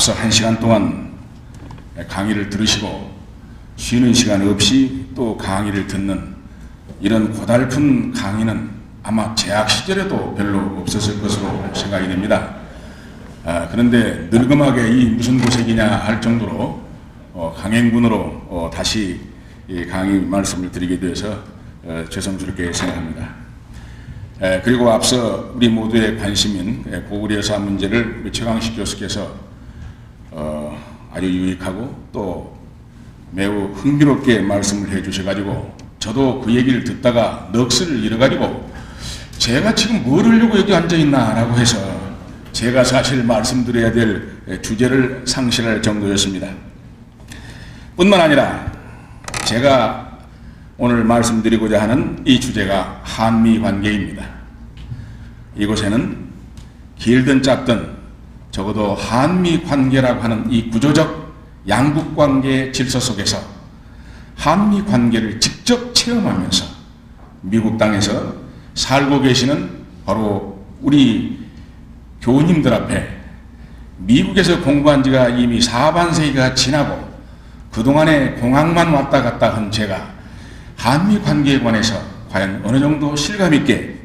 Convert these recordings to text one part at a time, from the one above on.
앞서 1시간 동안 강의를 들으시고 쉬는 시간 없이 또 강의를 듣는 이런 고달픈 강의는 아마 재학 시절에도 별로 없었을 것으로 생각이 됩니다. 그런데 늙음하게 이 무슨 고색이냐 할 정도로 강행군으로 다시 강의 말씀을 드리게 되어서 죄송스럽게 생각합니다. 그리고 앞서 우리 모두의 관심인 고구려 여사 문제를 우리 최강식 교수께서 아주 유익하고 또 매우 흥미롭게 말씀을 해 주셔가지고 저도 그 얘기를 듣다가 넋을 잃어가지고 제가 지금 뭘 하려고 여기 앉아있나 라고 해서 제가 사실 말씀드려야 될 주제를 상실할 정도였습니다. 뿐만 아니라 제가 오늘 말씀드리고자 하는 이 주제가 한미 관계입니다. 이곳에는 길든 짧든 적어도 한미 관계라고 하는 이 구조적 양국 관계의 질서 속에서 한미 관계를 직접 체험하면서 미국 땅에서 살고 계시는 바로 우리 교우님들 앞에 미국에서 공부한 지가 이미 4반세기가 지나고 그동안에 공항만 왔다 갔다 한 제가 한미 관계에 관해서 과연 어느 정도 실감 있게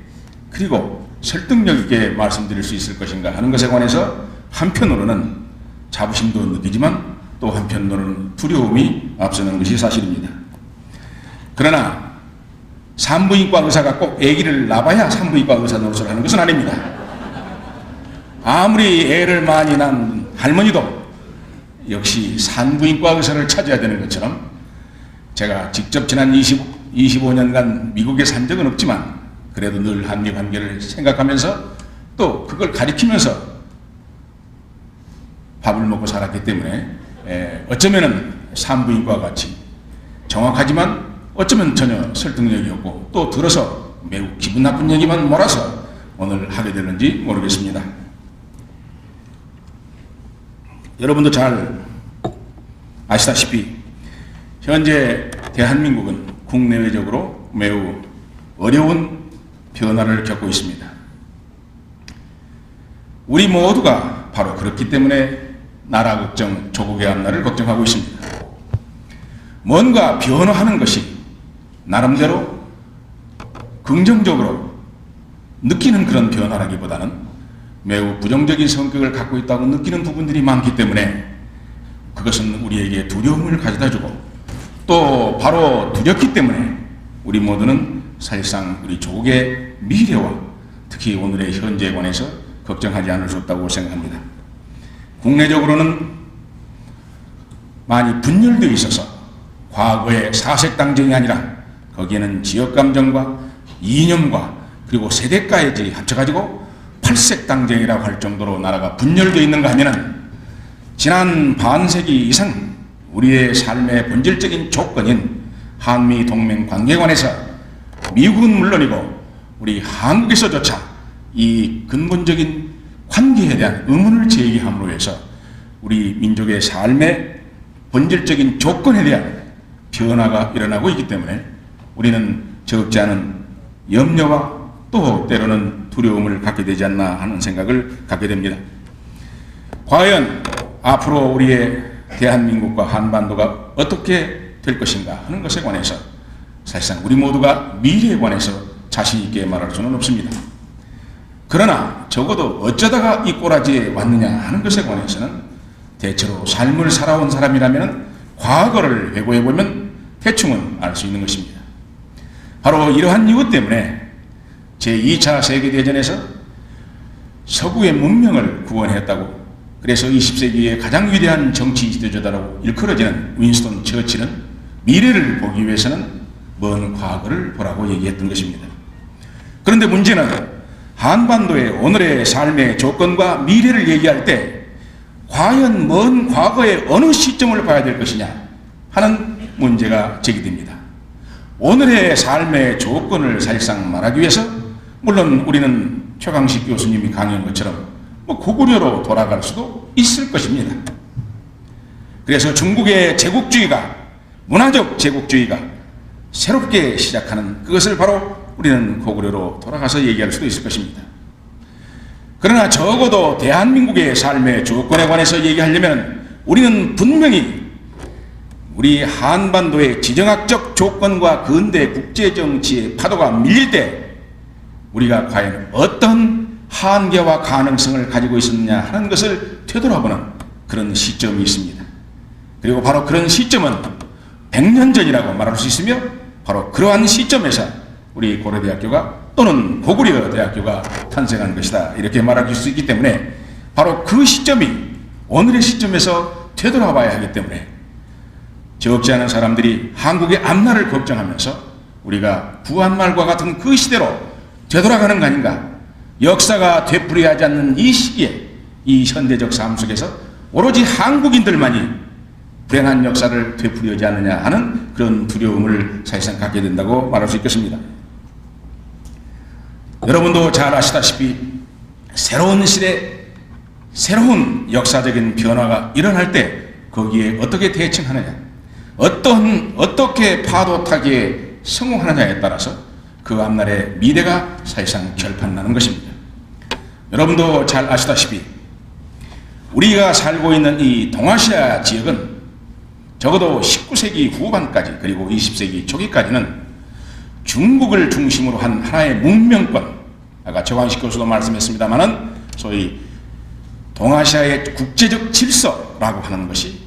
그리고 설득력 있게 말씀드릴 수 있을 것인가 하는 것에 관해서 한편으로는 자부심도 느끼지만 또 한편으로는 두려움이 앞서는 것이 사실입니다. 그러나 산부인과 의사가 꼭 아기를 낳아야 산부인과 의사 노릇을 하는 것은 아닙니다. 아무리 애를 많이 낳은 할머니도 역시 산부인과 의사를 찾아야 되는 것처럼 제가 직접 지난 25년간 미국에 산 적은 없지만 그래도 늘 한미 관계를 생각하면서 또 그걸 가리키면서 밥을 먹고 살았기 때문에 어쩌면은 산부인과 같이 정확하지만 어쩌면 전혀 설득력이 없고 또 들어서 매우 기분 나쁜 얘기만 몰아서 오늘 하게 되는지 모르겠습니다. 여러분도 잘 아시다시피 현재 대한민국은 국내외적으로 매우 어려운 변화를 겪고 있습니다. 우리 모두가 바로 그렇기 때문에 나라 걱정, 조국의 앞날을 걱정하고 있습니다. 뭔가 변화하는 것이 나름대로 긍정적으로 느끼는 그런 변화라기보다는 매우 부정적인 성격을 갖고 있다고 느끼는 부분들이 많기 때문에 그것은 우리에게 두려움을 가져다주고 또 바로 두렵기 때문에 우리 모두는 사실상 우리 조국의 미래와 특히 오늘의 현재에 관해서 걱정하지 않을 수 없다고 생각합니다. 국내적으로는 많이 분열되어 있어서 과거의 사색당정이 아니라 거기에는 지역감정과 이념과 그리고 세대까지 합쳐가지고 팔색당정이라고 할 정도로 나라가 분열되어 있는가 하면은 지난 반세기 이상 우리의 삶의 본질적인 조건인 한미 동맹 관계에 관해서 미국은 물론이고 우리 한국에서조차 이 근본적인 관계에 대한 의문을 제기함으로 해서 우리 민족의 삶의 본질적인 조건에 대한 변화가 일어나고 있기 때문에 우리는 적지 않은 염려와 또 때로는 두려움을 갖게 되지 않나 하는 생각을 갖게 됩니다. 과연 앞으로 우리의 대한민국과 한반도가 어떻게 될 것인가 하는 것에 관해서 사실상 우리 모두가 미래에 관해서 자신 있게 말할 수는 없습니다. 그러나 적어도 어쩌다가 이 꼬라지에 왔느냐 하는 것에 관해서는 대체로 삶을 살아온 사람이라면 과거를 회고해보면 대충은 알 수 있는 것입니다. 바로 이러한 이유 때문에 제2차 세계대전에서 서구의 문명을 구원했다고 그래서 20세기의 가장 위대한 정치 지도자라고 일컬어지는 윈스턴 처칠은 미래를 보기 위해서는 먼 과거를 보라고 얘기했던 것입니다. 그런데 문제는 한반도의 오늘의 삶의 조건과 미래를 얘기할 때 과연 먼 과거의 어느 시점을 봐야 될 것이냐 하는 문제가 제기됩니다. 오늘의 삶의 조건을 사실상 말하기 위해서 물론 우리는 최강식 교수님이 강의한 것처럼 고구려로 돌아갈 수도 있을 것입니다. 그래서 중국의 제국주의가 문화적 제국주의가 새롭게 시작하는 그것을 바로 우리는 고구려로 돌아가서 얘기할 수도 있을 것입니다. 그러나 적어도 대한민국의 삶의 조건에 관해서 얘기하려면 우리는 분명히 우리 한반도의 지정학적 조건과 근대 국제정치의 파도가 밀릴 때 우리가 과연 어떤 한계와 가능성을 가지고 있었느냐 하는 것을 되돌아보는 그런 시점이 있습니다. 그리고 바로 그런 시점은 100년 전이라고 말할 수 있으며 바로 그러한 시점에서 우리 고려대학교가 또는 고구려 대학교가 탄생한 것이다 이렇게 말할 수 있기 때문에 바로 그 시점이 오늘의 시점에서 되돌아봐야 하기 때문에 적지 않은 사람들이 한국의 앞날을 걱정하면서 우리가 구한말과 같은 그 시대로 되돌아가는 거 아닌가. 역사가 되풀이하지 않는 이 시기에 이 현대적 삶 속에서 오로지 한국인들만이 불행한 역사를 되풀이하지 않느냐 하는 그런 두려움을 사실상 갖게 된다고 말할 수 있겠습니다. 여러분도 잘 아시다시피 새로운 시대, 새로운 역사적인 변화가 일어날 때 거기에 어떻게 대처하느냐, 어떻게 파도 타기에 성공하느냐에 따라서 그 앞날의 미래가 사실상 결판나는 것입니다. 여러분도 잘 아시다시피 우리가 살고 있는 이 동아시아 지역은 적어도 19세기 후반까지 그리고 20세기 초기까지는 중국을 중심으로 한 하나의 문명권, 아까 정광식 교수도 말씀했습니다마는 소위 동아시아의 국제적 질서라고 하는 것이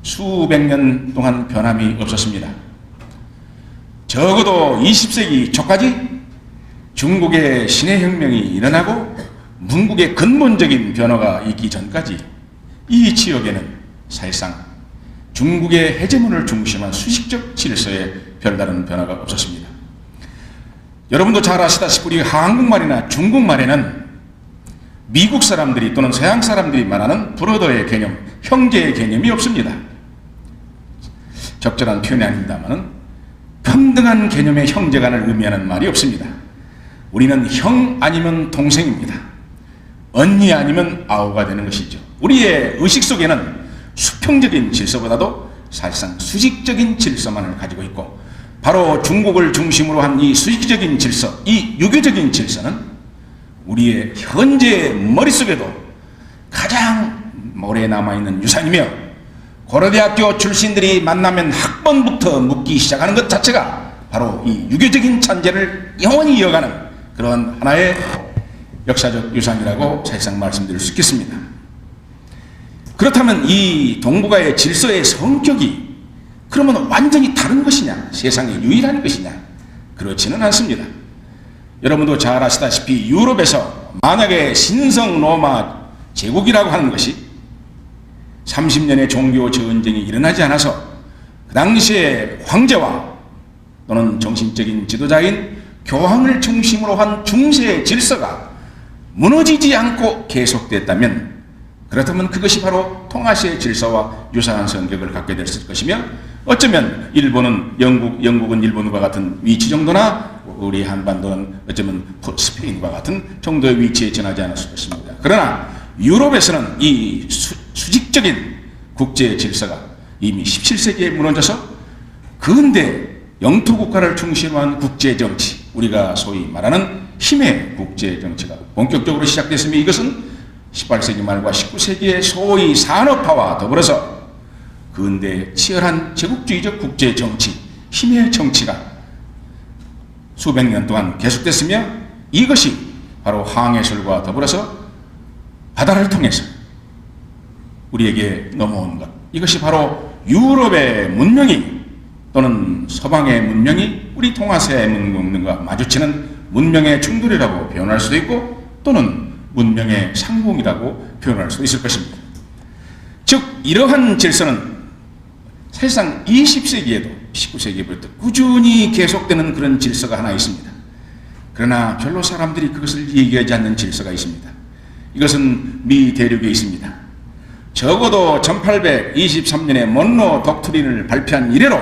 수백 년 동안 변함이 없었습니다. 적어도 20세기 초까지 중국의 신해혁명이 일어나고 문국의 근본적인 변화가 있기 전까지 이 지역에는 사실상 중국의 해제문을 중심한 수식적 질서에 별다른 변화가 없었습니다. 여러분도 잘 아시다시피 우리 한국말이나 중국말에는 미국 사람들이 또는 서양 사람들이 말하는 브로더의 개념, 형제의 개념이 없습니다. 적절한 표현이 아닙니다만 평등한 개념의 형제간을 의미하는 말이 없습니다. 우리는 형 아니면 동생입니다. 언니 아니면 아우가 되는 것이죠. 우리의 의식 속에는 수평적인 질서보다도 사실상 수직적인 질서만을 가지고 있고 바로 중국을 중심으로 한 이 수직적인 질서, 이 유교적인 질서는 우리의 현재 머릿속에도 가장 오래 남아있는 유산이며 고려대학교 출신들이 만나면 학번부터 묻기 시작하는 것 자체가 바로 이 유교적인 잔재를 영원히 이어가는 그런 하나의 역사적 유산이라고 사실상 말씀드릴 수 있겠습니다. 그렇다면 이 동북아의 질서의 성격이 그러면 완전히 다른 것이냐, 세상에 유일한 것이냐, 그렇지는 않습니다. 여러분도 잘 아시다시피 유럽에서 만약에 신성 로마 제국이라고 하는 것이 30년의 종교 전쟁이 일어나지 않아서 그 당시에 황제와 또는 정신적인 지도자인 교황을 중심으로 한 중세의 질서가 무너지지 않고 계속됐다면 그렇다면 그것이 바로 동아시아의 질서와 유사한 성격을 갖게 됐을 것이며 어쩌면 일본은 영국은 일본과 같은 위치 정도나 우리 한반도는 어쩌면 스페인과 같은 정도의 위치에 지나지 않았을 것입니다. 그러나 유럽에서는 이 수직적인 국제 질서가 이미 17세기에 무너져서 근대 영토 국가를 중심으로 한 국제 정치, 우리가 소위 말하는 힘의 국제 정치가 본격적으로 시작됐으며 이것은 18세기 말과 19세기의 소위 산업화와 더불어서 근대 치열한 제국주의적 국제 정치, 힘의 정치가 수백 년 동안 계속됐으며 이것이 바로 항해술과 더불어서 바다를 통해서 우리에게 넘어온 것, 이것이 바로 유럽의 문명이 또는 서방의 문명이 우리 동아시아의 문명과 마주치는 문명의 충돌이라고 표현할 수도 있고 또는 문명의 상봉이라고 표현할 수 있을 것입니다. 즉 이러한 질서는 사실상 20세기에도 19세기부터 꾸준히 계속되는 그런 질서가 하나 있습니다. 그러나 별로 사람들이 그것을 얘기하지 않는 질서가 있습니다. 이것은 미 대륙에 있습니다. 적어도 1823년에 먼로 독트린을 발표한 이래로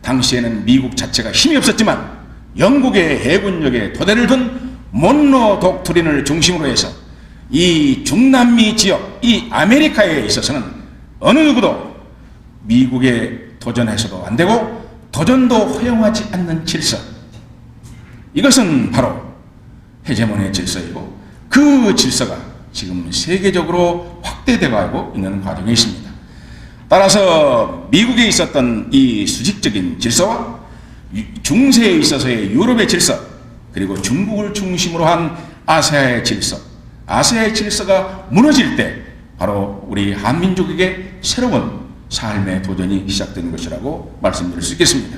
당시에는 미국 자체가 힘이 없었지만 영국의 해군력에 토대를 둔 먼로 독트린을 중심으로 해서 이 중남미 지역, 이 아메리카에 있어서는 어느 누구도 미국에 도전해서도 안 되고 도전도 허용하지 않는 질서, 이것은 바로 헤제모니의 질서이고 그 질서가 지금 세계적으로 확대되고 있는 과정에 있습니다. 따라서 미국에 있었던 이 수직적인 질서와 중세에 있어서의 유럽의 질서, 그리고 중국을 중심으로 한 아시아의 질서, 아시아의 질서가 무너질 때 바로 우리 한민족에게 새로운 삶의 도전이 시작된 것이라고 말씀드릴 수 있겠습니다.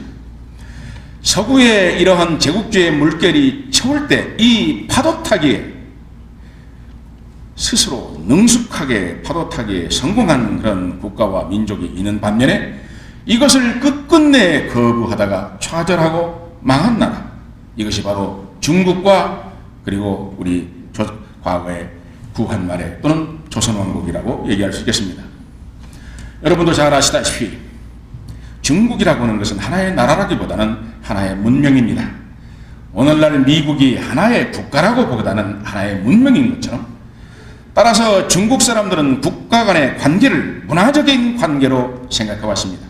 서구의 이러한 제국주의 물결이 쳐올 때 이 파도 타기에 스스로 능숙하게 파도 타기에 성공한 그런 국가와 민족이 있는 반면에 이것을 끝끝내 거부하다가 좌절하고 망한 나라, 이것이 바로 중국과 그리고 우리 과거의 구한말에 또는 조선왕국이라고 얘기할 수 있겠습니다. 여러분도 잘 아시다시피 중국이라고 하는 것은 하나의 나라라기보다는 하나의 문명입니다. 오늘날 미국이 하나의 국가라고 보기보다는 하나의 문명인 것처럼, 따라서 중국 사람들은 국가 간의 관계를 문화적인 관계로 생각해 왔습니다.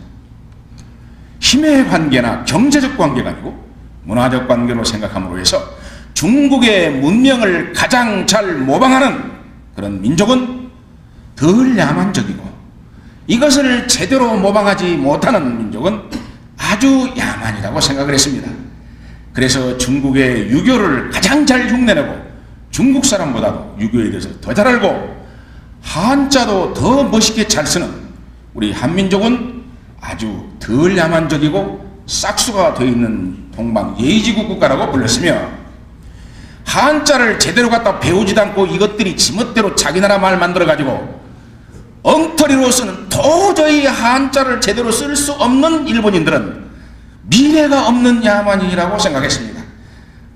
힘의 관계나 경제적 관계가 아니고 문화적 관계로 생각함으로 해서 중국의 문명을 가장 잘 모방하는 그런 민족은 덜 야만적이고, 이것을 제대로 모방하지 못하는 민족은 아주 야만이라고 생각을 했습니다. 그래서 중국의 유교를 가장 잘 흉내내고 중국 사람보다도 유교에 대해서 더 잘 알고 한자도 더 멋있게 잘 쓰는 우리 한민족은 아주 덜 야만적이고 싹수가 되어 있는 동방 예의지국 국가라고 불렸으며, 한자를 제대로 갖다 배우지도 않고 이것들이 지멋대로 자기 나라 말 만들어가지고 엉터리로 쓰는, 도저히 한자를 제대로 쓸 수 없는 일본인들은 미래가 없는 야만인이라고 생각했습니다.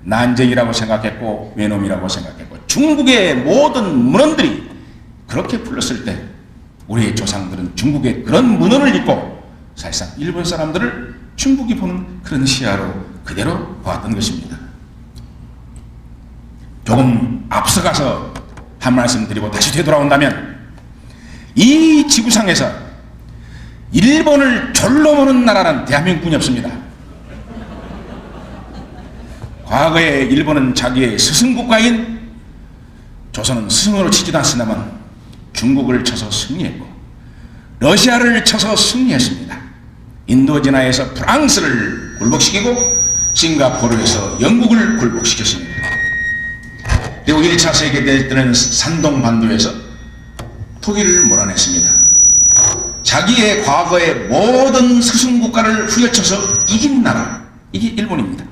난쟁이라고 생각했고 외놈이라고 생각했고, 중국의 모든 문헌들이 그렇게 불렀을 때 우리의 조상들은 중국의 그런 문헌을 읽고 사실상 일본 사람들을 중국이 보는 그런 시야로 그대로 보았던 것입니다. 조금 앞서가서 한 말씀 드리고 다시 되돌아온다면, 이 지구상에서 일본을 졸로 보는 나라는 대한민국뿐이 없습니다. 과거에 일본은 자기의 스승국가인 조선은 스승으로 치지도 않습니다만 중국을 쳐서 승리했고 러시아를 쳐서 승리했습니다. 인도진화에서 프랑스를 굴복시키고 싱가포르에서 영국을 굴복시켰습니다. 그리고 1차 세계대전 때는 산동반도에서 독일을 몰아냈습니다. 자기의 과거의 모든 스승국가를 후려쳐서 이긴 나라, 이게 일본입니다.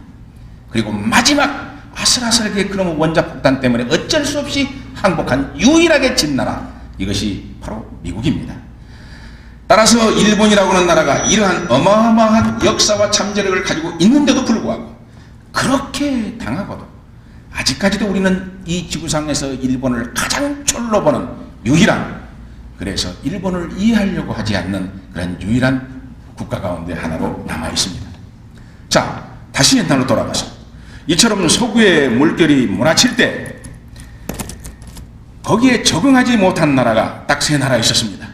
그리고 마지막 아슬아슬하게 그런 원자폭탄 때문에 어쩔 수 없이 항복한 유일하게 진 나라, 이것이 바로 미국입니다. 따라서 일본이라고 하는 나라가 이러한 어마어마한 역사와 잠재력을 가지고 있는데도 불구하고 그렇게 당하고도 아직까지도 우리는 이 지구상에서 일본을 가장 철로 보는 유일한, 그래서 일본을 이해하려고 하지 않는 그런 유일한 국가 가운데 하나로 남아 있습니다. 자, 다시 옛날로 돌아가서 이처럼 서구의 물결이 몰아칠 때 거기에 적응하지 못한 나라가 딱 세 나라 있었습니다.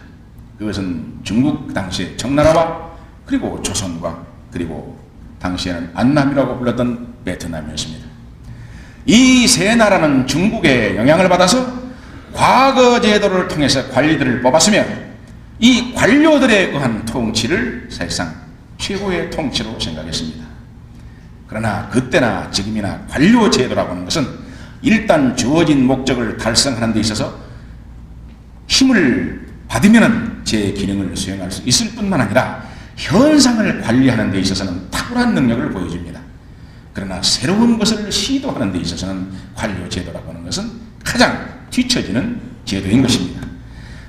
그것은 중국 당시의 청나라와 그리고 조선과 그리고 당시에는 안남이라고 불렀던 베트남이었습니다. 이 세 나라는 중국의 영향을 받아서 과거 제도를 통해서 관리들을 뽑았으며 이 관료들에 의한 통치를 사실상 최고의 통치로 생각했습니다. 그러나 그때나 지금이나 관료 제도라고 하는 것은 일단 주어진 목적을 달성하는 데 있어서 힘을 받으면 제 기능을 수행할 수 있을 뿐만 아니라 현상을 관리하는 데 있어서는 탁월한 능력을 보여줍니다. 그러나 새로운 것을 시도하는 데 있어서는 관료 제도라고 하는 것은 가장 뒤처지는 제도인 것입니다.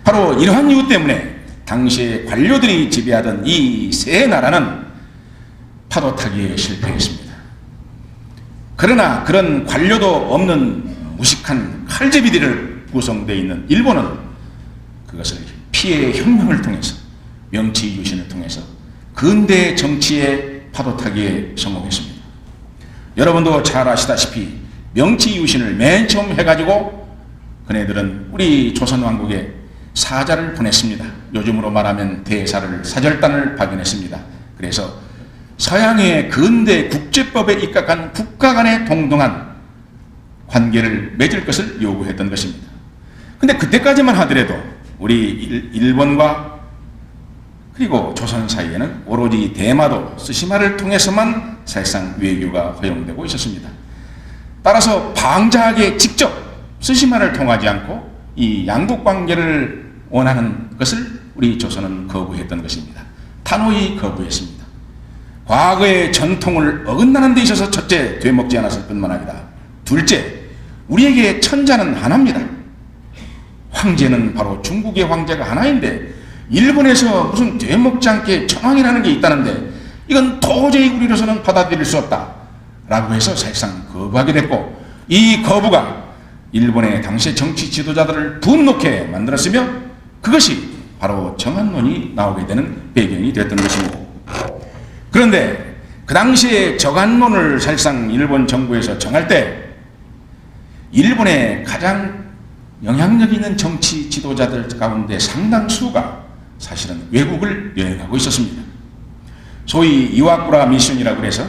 바로 이러한 이유 때문에 당시에 관료들이 지배하던 이 세 나라는 파도 타기에 실패했습니다. 그러나 그런 관료도 없는 무식한 칼제비들을 구성되어 있는 일본은 그것을 피해 혁명을 통해서 명치 유신을 통해서 근대 정치의 파도 타기에 성공했습니다. 여러분도 잘 아시다시피 명치 유신을 맨 처음 해가지고 그네들은 우리 조선왕국에 사자를 보냈습니다. 요즘으로 말하면 대사를 사절단을 파견했습니다. 그래서 서양의 근대 국제법에 입각한 국가 간의 동등한 관계를 맺을 것을 요구했던 것입니다. 근데 그때까지만 하더라도 우리 일본과 그리고 조선 사이에는 오로지 대마도 스시마를 통해서만 사실상 외교가 허용되고 있었습니다. 따라서 방자하게 직접 스시마를 통하지 않고 이 양국 관계를 원하는 것을 우리 조선은 거부했던 것입니다. 단호히 거부했습니다. 과거의 전통을 어긋나는 데 있어서 첫째, 되먹지 않았을 뿐만 아니라 둘째, 우리에게 천자는 하나입니다. 황제는 바로 중국의 황제가 하나인데 일본에서 무슨 되먹지 않게 천황이라는 게 있다는데 이건 도저히 우리로서는 받아들일 수 없다 라고 해서 사실상 거부하게 됐고, 이 거부가 일본의 당시 정치 지도자들을 분노케 만들었으며 그것이 바로 정한론이 나오게 되는 배경이 됐던 것입니다. 그런데 그 당시에 정한론을 사실상 일본 정부에서 정할 때 일본의 가장 영향력 있는 정치 지도자들 가운데 상당수가 사실은 외국을 여행하고 있었습니다. 소위 이와쿠라 미션이라고 해서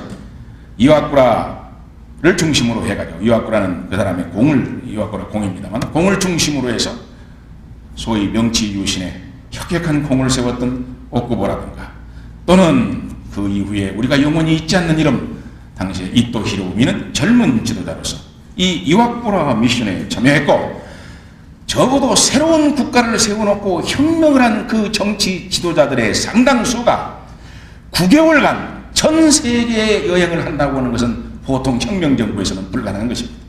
이와쿠라를 중심으로 해가지고, 이와쿠라는 그 사람의 이와쿠라 공입니다만 공을 중심으로 해서 소위 명치 유신에 혁혁한 공을 세웠던 오쿠보라든가, 또는 그 이후에 우리가 영원히 잊지 않는 이름, 당시에 이토 히로부미는 젊은 지도자로서 이 이와쿠라 미션에 참여했고, 적어도 새로운 국가를 세워놓고 혁명을 한 그 정치 지도자들의 상당수가 9개월간 전 세계 여행을 한다고 하는 것은 보통 혁명정부에서는 불가능한 것입니다.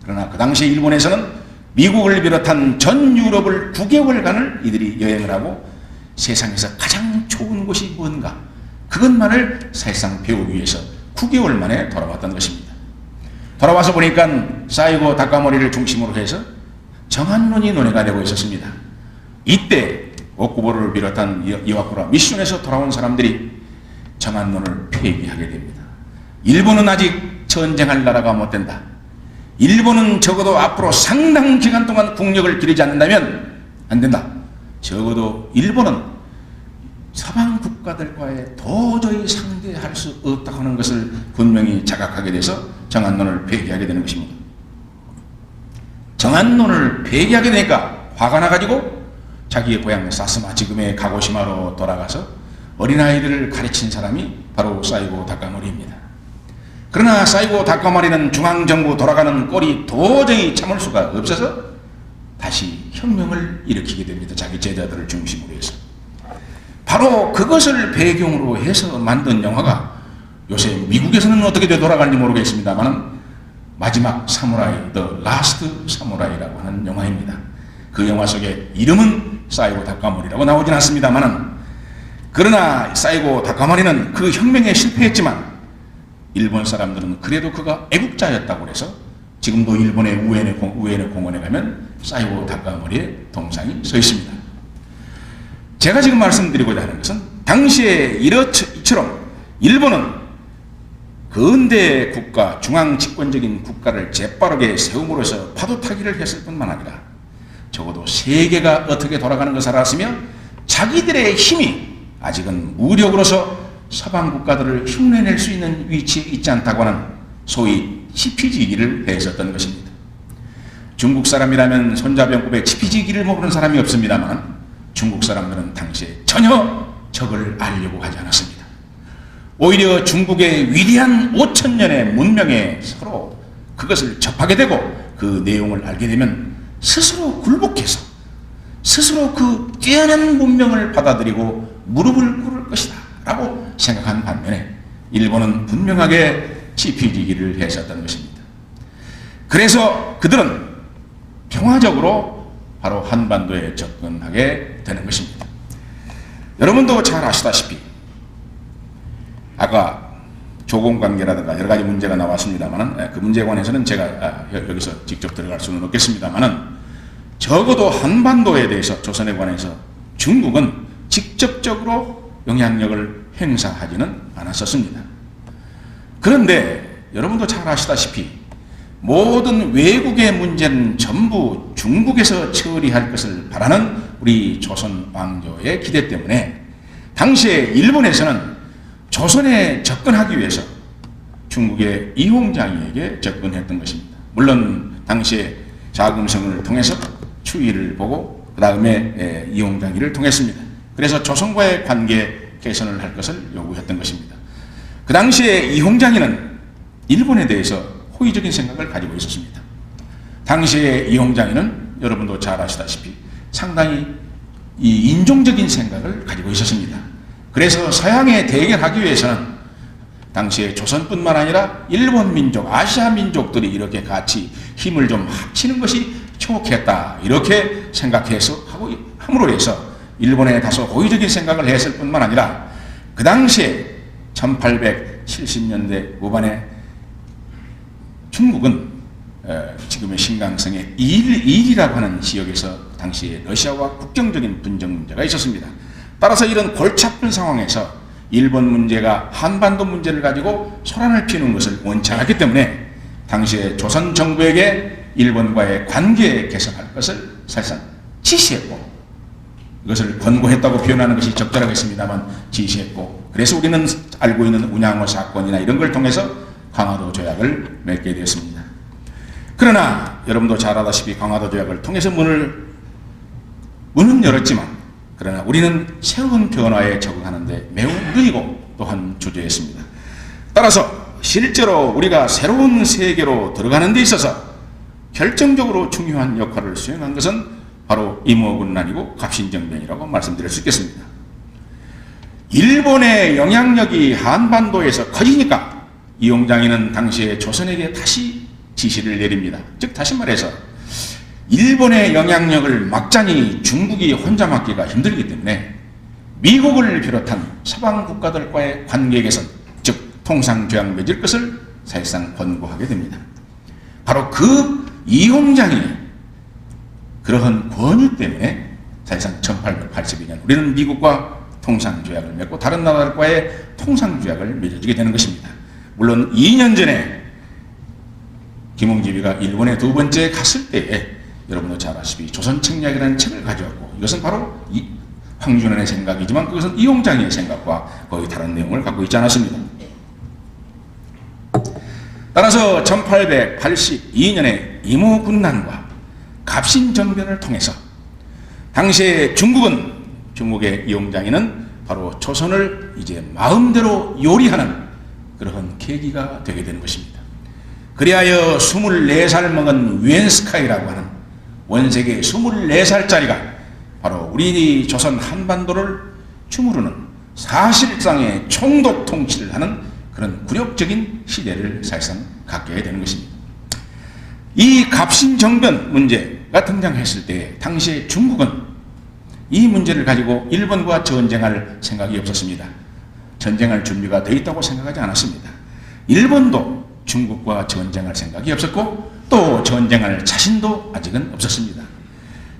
그러나 그 당시 일본에서는 미국을 비롯한 전 유럽을 9개월간을 이들이 여행을 하고 세상에서 가장 좋은 곳이 뭔가 그것만을 사실상 배우기 위해서 9개월 만에 돌아왔던 것입니다. 돌아와서 보니까 사이고 다카모리를 중심으로 해서 정한론이 논의가 되고 있었습니다. 이때 오쿠보를 비롯한 이와쿠라 미션에서 돌아온 사람들이 정한론을 폐기하게 됩니다. 일본은 아직 전쟁할 나라가 못 된다. 일본은 적어도 앞으로 상당 기간 동안 국력을 기르지 않는다면 안 된다. 적어도 일본은 서방 국가들과의 도저히 상대할 수 없다고 하는 것을 분명히 자각하게 돼서 정한론을 폐기하게 되는 것입니다. 정한론을 폐기하게 되니까 화가 나가지고 자기의 고향 사스마, 지금의 가고시마로 돌아가서 어린아이들을 가르친 사람이 바로 사이고 다카모리입니다. 그러나 사이고 다카모리는 중앙정부 돌아가는 꼴이 도저히 참을 수가 없어서 다시 혁명을 일으키게 됩니다. 자기 제자들을 중심으로 해서. 바로 그것을 배경으로 해서 만든 영화가 요새 미국에서는 어떻게 되돌아가는지 모르겠습니다만 마지막 사무라이, The Last Samurai라고 하는 영화입니다. 그 영화 속에 이름은 사이고 다카모리라고 나오진 않습니다만, 그러나 사이고 다카모리는 그 혁명에 실패했지만 일본 사람들은 그래도 그가 애국자였다고 해서 지금도 일본의 우에네 공원에 가면 사이고 다카모리의 동상이 서 있습니다. 제가 지금 말씀드리고자 하는 것은 당시에 이처럼 일본은 근대 국가, 중앙 집권적인 국가를 재빠르게 세움으로써 파도타기를 했을 뿐만 아니라 적어도 세계가 어떻게 돌아가는 것을 알았으며 자기들의 힘이 아직은 무력으로서 서방 국가들을 흉내낼 수 있는 위치에 있지 않다고 하는 소위 치피지기를 했었던 것입니다. 중국 사람이라면 손자병급에 치피지기를 모르는 사람이 없습니다만 중국 사람들은 당시에 전혀 적을 알려고 하지 않았습니다. 오히려 중국의 위대한 5천년의 문명에 서로 그것을 접하게 되고 그 내용을 알게 되면 스스로 굴복해서 스스로 그 뛰어난 문명을 받아들이고 무릎을 꿇을 것이다 라고 생각한 반면에 일본은 분명하게 치피지기를 했었던 것입니다. 그래서 그들은 평화적으로 바로 한반도에 접근하게 되는 것입니다. 여러분도 잘 아시다시피 아까 조공관계라든가 여러 가지 문제가 나왔습니다만 그 문제에 관해서는 제가 여기서 직접 들어갈 수는 없겠습니다만 적어도 한반도에 대해서 조선에 관해서 중국은 직접적으로 영향력을 행사하지는 않았었습니다. 그런데 여러분도 잘 아시다시피 모든 외국의 문제는 전부 중국에서 처리할 것을 바라는 우리 조선 왕조의 기대 때문에 당시에 일본에서는 조선에 접근하기 위해서 중국의 이홍장이에게 접근했던 것입니다. 물론 당시에 자금성을 통해서 추이를 보고 그 다음에 이홍장기를 통했습니다. 그래서 조선과의 관계 개선을 할 것을 요구했던 것입니다. 그 당시에 이홍장이는 일본에 대해서 호의적인 생각을 가지고 있었습니다. 당시에 이홍장이는 여러분도 잘 아시다시피 상당히 이 인종적인 생각을 가지고 있었습니다. 그래서 서양에 대결하기 위해서는 당시에 조선뿐만 아니라 일본 민족, 아시아 민족들이 이렇게 같이 힘을 좀 합치는 것이 좋겠다 이렇게 생각해서 함으로 해서 일본에 다소 호의적인 생각을 했을 뿐만 아니라 그 당시에 1870년대 후반에 중국은 지금의 신강성의 일이라고 하는 지역에서 당시에 러시아와 국경적인 분쟁 문제가 있었습니다. 따라서 이런 골치 아픈 상황에서 일본 문제가 한반도 문제를 가지고 소란을 피우는 것을 원치 않았기 때문에 당시에 조선 정부에게 일본과의 관계 개선할 것을 사실상 지시했고, 이것을 권고했다고 표현하는 것이 적절하겠습니다만 지시했고, 그래서 우리는 알고 있는 운양호 사건이나 이런 걸 통해서 강화도 조약을 맺게 되었습니다. 그러나 여러분도 잘 아다시피 강화도 조약을 통해서 문은 열었지만 그러나 우리는 새로운 변화에 적응하는 데 매우 느리고 또한 주저했습니다. 따라서 실제로 우리가 새로운 세계로 들어가는 데 있어서 결정적으로 중요한 역할을 수행한 것은 바로 임오군란이고 갑신정변이라고 말씀드릴 수 있겠습니다. 일본의 영향력이 한반도에서 커지니까 이홍장이는 당시에 조선에게 다시 지시를 내립니다. 즉 다시 말해서 일본의 영향력을 막장이 중국이 혼자 막기가 힘들기 때문에 미국을 비롯한 서방 국가들과의 관계 개선, 즉 통상조약 맺을 것을 사실상 권고하게 됩니다. 바로 그 이홍장이 그러한 권유 때문에 사실상 1882년 우리는 미국과 통상조약을 맺고 다른 나라들과의 통상조약을 맺어지게 되는 것입니다. 물론 2년 전에 김홍집이가 일본에 두 번째 갔을 때에 여러분도 잘 아시피 조선책략이라는 책을 가져왔고, 이것은 바로 황준원의 생각이지만 그것은 이홍장의 생각과 거의 다른 내용을 갖고 있지 않았습니다. 따라서 1882년에 임오군란과 갑신정변을 통해서 당시에 중국의 이홍장이는 바로 조선을 이제 마음대로 요리하는 그러한 계기가 되게 되는 것입니다. 그리하여 24살 먹은 웬스카이라고 하는 원세계 24살짜리가 바로 우리 조선 한반도를 주무르는 사실상의 총독 통치를 하는 그런 굴욕적인 시대를 사실상 갖게 되는 것입니다. 이 갑신정변 문제가 등장했을 때 당시에 중국은 이 문제를 가지고 일본과 전쟁할 생각이 없었습니다. 전쟁할 준비가 되어 있다고 생각하지 않았습니다. 일본도 중국과 전쟁할 생각이 없었고 또 전쟁할 자신도 아직은 없었습니다.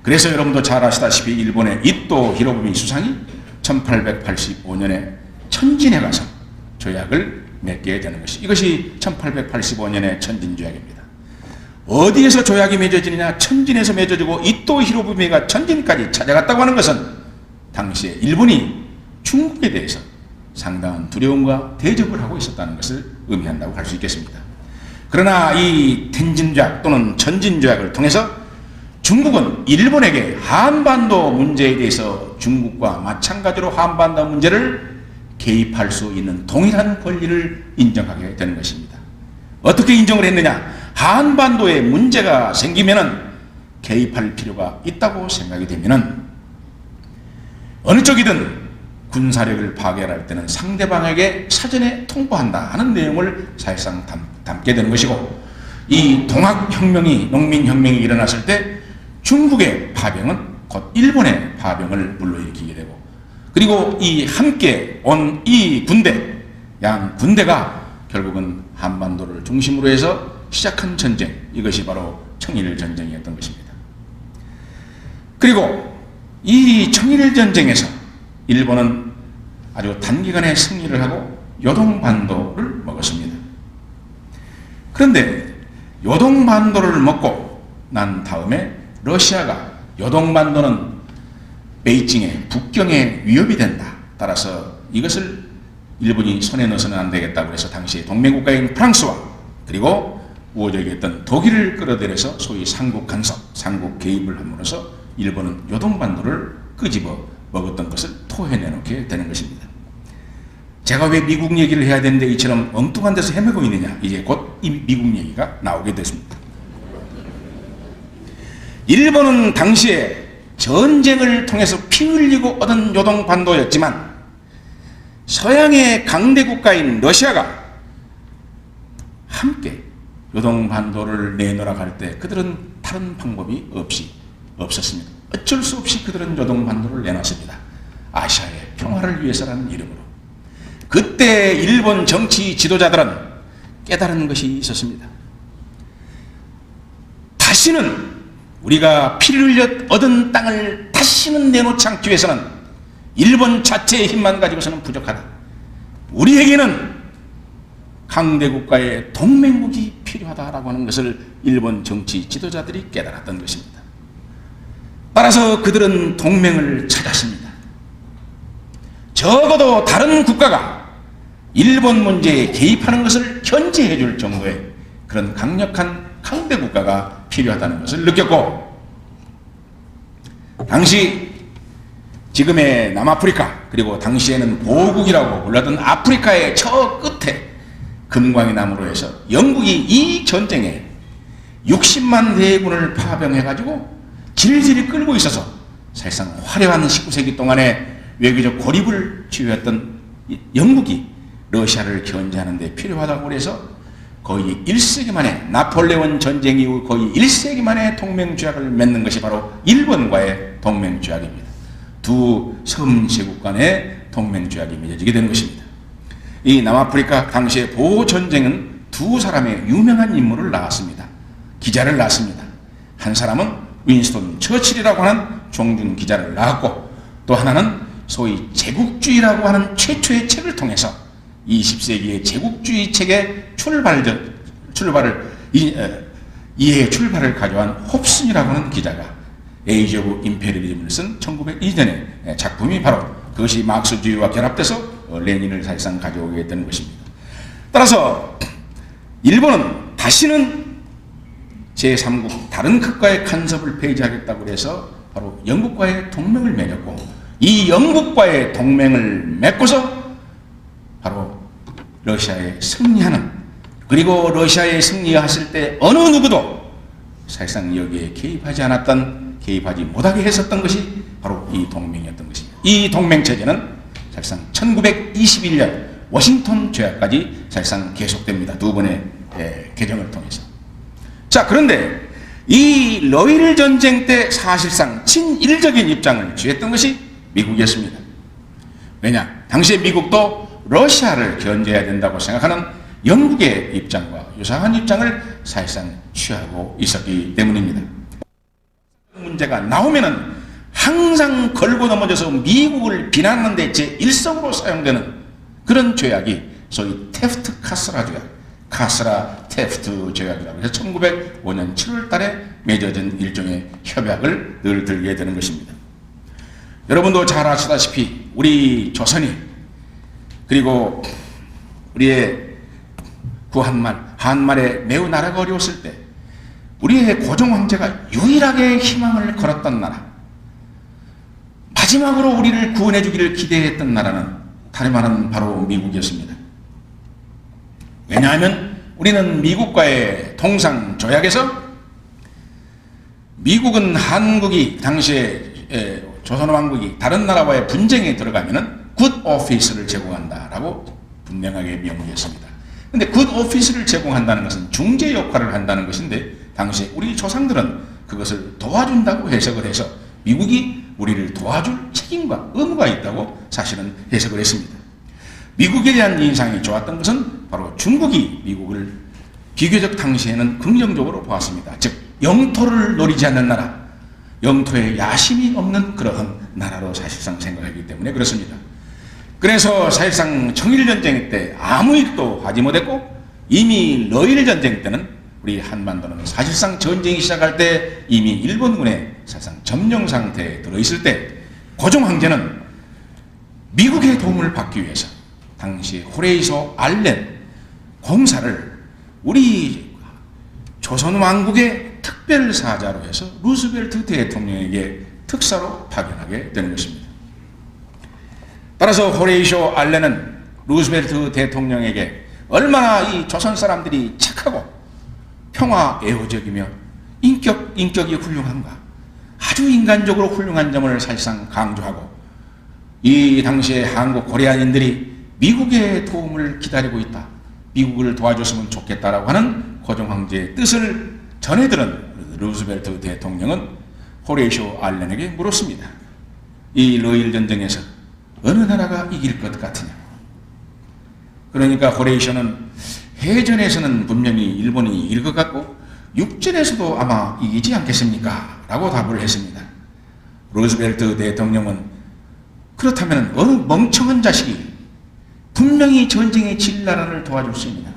그래서 여러분도 잘 아시다시피 일본의 이토 히로부미 수상이 1885년에 천진에 가서 조약을 맺게 되는 이것이 1885년의 천진조약입니다. 어디에서 조약이 맺어지느냐? 천진에서 맺어지고 이토 히로부미가 천진까지 찾아갔다고 하는 것은 당시에 일본이 중국에 대해서 상당한 두려움과 대접을 하고 있었다는 것을 의미한다고 할 수 있겠습니다. 그러나 이 텐진조약 또는 천진조약을 통해서 중국은 일본에게 한반도 문제에 대해서 중국과 마찬가지로 한반도 문제를 개입할 수 있는 동일한 권리를 인정하게 되는 것입니다. 어떻게 인정을 했느냐? 한반도에 문제가 생기면은 개입할 필요가 있다고 생각이 되면은 어느 쪽이든 군사력을 파괴할 때는 상대방에게 사전에 통보한다 하는 내용을 사실상 담게 되는 것이고, 이 동학혁명이 농민혁명이 일어났을 때 중국의 파병은 곧 일본의 파병을 불러일으키게 되고, 그리고 이 함께 온 이 군대, 양 군대가 결국은 한반도를 중심으로 해서 시작한 전쟁, 이것이 바로 청일전쟁이었던 것입니다. 그리고 이 청일전쟁에서 일본은 아주 단기간에 승리를 하고 요동반도를 먹었습니다. 그런데 요동반도를 먹고 난 다음에 러시아가 요동반도는 베이징의 북경에 위협이 된다. 따라서 이것을 일본이 손에 넣어서는 안 되겠다고 해서 당시에 동맹국가인 프랑스와 그리고 우호적이었던 독일을 끌어들여서 소위 삼국 간섭, 삼국 개입을 함으로써 일본은 요동반도를 끄집어 먹었던 것을 토해내놓게 되는 것입니다. 제가 왜 미국 얘기를 해야 되는데 이처럼 엉뚱한 데서 헤매고 있느냐, 이제 곧 이 미국 얘기가 나오게 됐습니다. 일본은 당시에 전쟁을 통해서 피 흘리고 얻은 요동반도였지만 서양의 강대 국가인 러시아가 함께 요동반도를 내놓으라고 할 때 그들은 다른 방법이 없었습니다. 어쩔 수 없이 그들은 요동반도를 내놨습니다. 아시아의 평화를 위해서라는 이름으로. 그때 일본 정치 지도자들은 깨달은 것이 있었습니다. 다시는 우리가 피를 흘려 얻은 땅을 다시는 내놓지 않기 위해서는 일본 자체의 힘만 가지고서는 부족하다. 우리에게는 강대국가의 동맹국이 필요하다라고 하는 것을 일본 정치 지도자들이 깨달았던 것입니다. 따라서 그들은 동맹을 찾았습니다. 적어도 다른 국가가 일본 문제에 개입하는 것을 견제해 줄 정도의 그런 강력한 강대국가가 필요하다는 것을 느꼈고, 당시 지금의 남아프리카, 그리고 당시에는 보국이라고 불렀던 아프리카의 저 끝에 금광이 나무로 해서 영국이 이 전쟁에 60만 대군을 파병해가지고 질질 끌고 있어서 사실상 화려한 19세기 동안에 외교적 고립을 취해왔던 영국이 러시아를 견제하는 데 필요하다고 해서 거의 1세기 만에, 나폴레온 전쟁 이후 거의 1세기 만에 동맹조약을 맺는 것이 바로 일본과의 동맹조약입니다. 두 섬제국 간의 동맹조약이 맺어지게 되는 것입니다. 이 남아프리카 당시의 보호전쟁은 두 사람의 유명한 인물을 낳았습니다. 기자를 낳았습니다. 한 사람은 윈스턴 처칠이라고 하는 종중 기자를 낳았고, 또 하나는 소위 제국주의라고 하는 최초의 책을 통해서 20세기의 제국주의 책의 이해의 출발을 가져온 홉슨이라고 하는 기자가 에이지 오브 임페리얼리즘을 쓴 1902년의 작품이 바로 그것이 막스주의와 결합돼서 레닌을 사실상 가져오게 되는 것입니다. 따라서 일본은 다시는 제3국 다른 국가의 간섭을 폐지하겠다고 해서 바로 영국과의 동맹을 맺었고, 이 영국과의 동맹을 맺고서 바로 러시아에 승리하는, 그리고 러시아에 승리하실 때 어느 누구도 사실상 여기에 개입하지 못하게 했었던 것이 바로 이 동맹이었던 것입니다. 이 동맹체제는 사실상 1921년 워싱턴 조약까지 사실상 계속됩니다. 두 번의 개정을 통해서. 자, 그런데 이 러일 전쟁 때 사실상 친일적인 입장을 취했던 것이 미국이었습니다. 왜냐? 당시에 미국도 러시아를 견제해야 된다고 생각하는 영국의 입장과 유사한 입장을 사실상 취하고 있었기 때문입니다. 문제가 나오면은 항상 걸고 넘어져서 미국을 비난하는 데 제1성으로 사용되는 그런 조약이 소위 테프트 카스라 조약, 카스라 테프트 조약이라고 해서 1905년 7월 달에 맺어진 일종의 협약을 늘 들게 되는 것입니다. 여러분도 잘 아시다시피 우리 조선이, 그리고 우리의 구한말, 한말에 매우 나라가 어려웠을 때 우리의 고종 황제가 유일하게 희망을 걸었던 나라, 마지막으로 우리를 구원해 주기를 기대했던 나라는 다름 아닌 바로 미국이었습니다. 왜냐하면 우리는 미국과의 통상 조약에서 미국은 한국이 당시에 조선왕국이 다른 나라와의 분쟁에 들어가면은 굿 오피스를 제공한다라고 분명하게 명기했습니다. 근데 굿 오피스를 제공한다는 것은 중재 역할을 한다는 것인데, 당시에 우리 조상들은 그것을 도와준다고 해석을 해서 미국이 우리를 도와줄 책임과 의무가 있다고 사실은 해석을 했습니다. 미국에 대한 인상이 좋았던 것은 바로 중국이 미국을 비교적 당시에는 긍정적으로 보았습니다. 즉 영토를 노리지 않는 나라, 영토에 야심이 없는 그러한 나라로 사실상 생각하기 때문에 그렇습니다. 그래서 사실상 청일전쟁 때 아무 일도 하지 못했고, 이미 러일 전쟁 때는 우리 한반도는 사실상 전쟁이 시작할 때 이미 일본군의 사실상 점령 상태에 들어있을 때 고종 황제는 미국의 도움을 받기 위해서 당시 호레이소 알렌 공사를 우리 조선 왕국의 특별사자로 해서 루스벨트 대통령에게 특사로 파견하게 되는 것입니다. 따라서 호레이쇼 알렌은 루스벨트 대통령에게 얼마나 이 조선 사람들이 착하고 평화 애호적이며 인격이 훌륭한가, 아주 인간적으로 훌륭한 점을 사실상 강조하고, 이 당시에 한국 코리안인들이 미국의 도움을 기다리고 있다, 미국을 도와줬으면 좋겠다라고 하는 고종 황제의 뜻을 전해들은 루스벨트 대통령은 호레이쇼 알렌에게 물었습니다. 이 러일 전쟁에서 어느 나라가 이길 것 같으냐. 그러니까 호레이쇼는 해전에서는 분명히 일본이 이길 것 같고 육전에서도 아마 이기지 않겠습니까? 라고 답을 했습니다. 루스벨트 대통령은 그렇다면 어느 멍청한 자식이 분명히 전쟁의 질 나라를 도와줄 수 있느냐.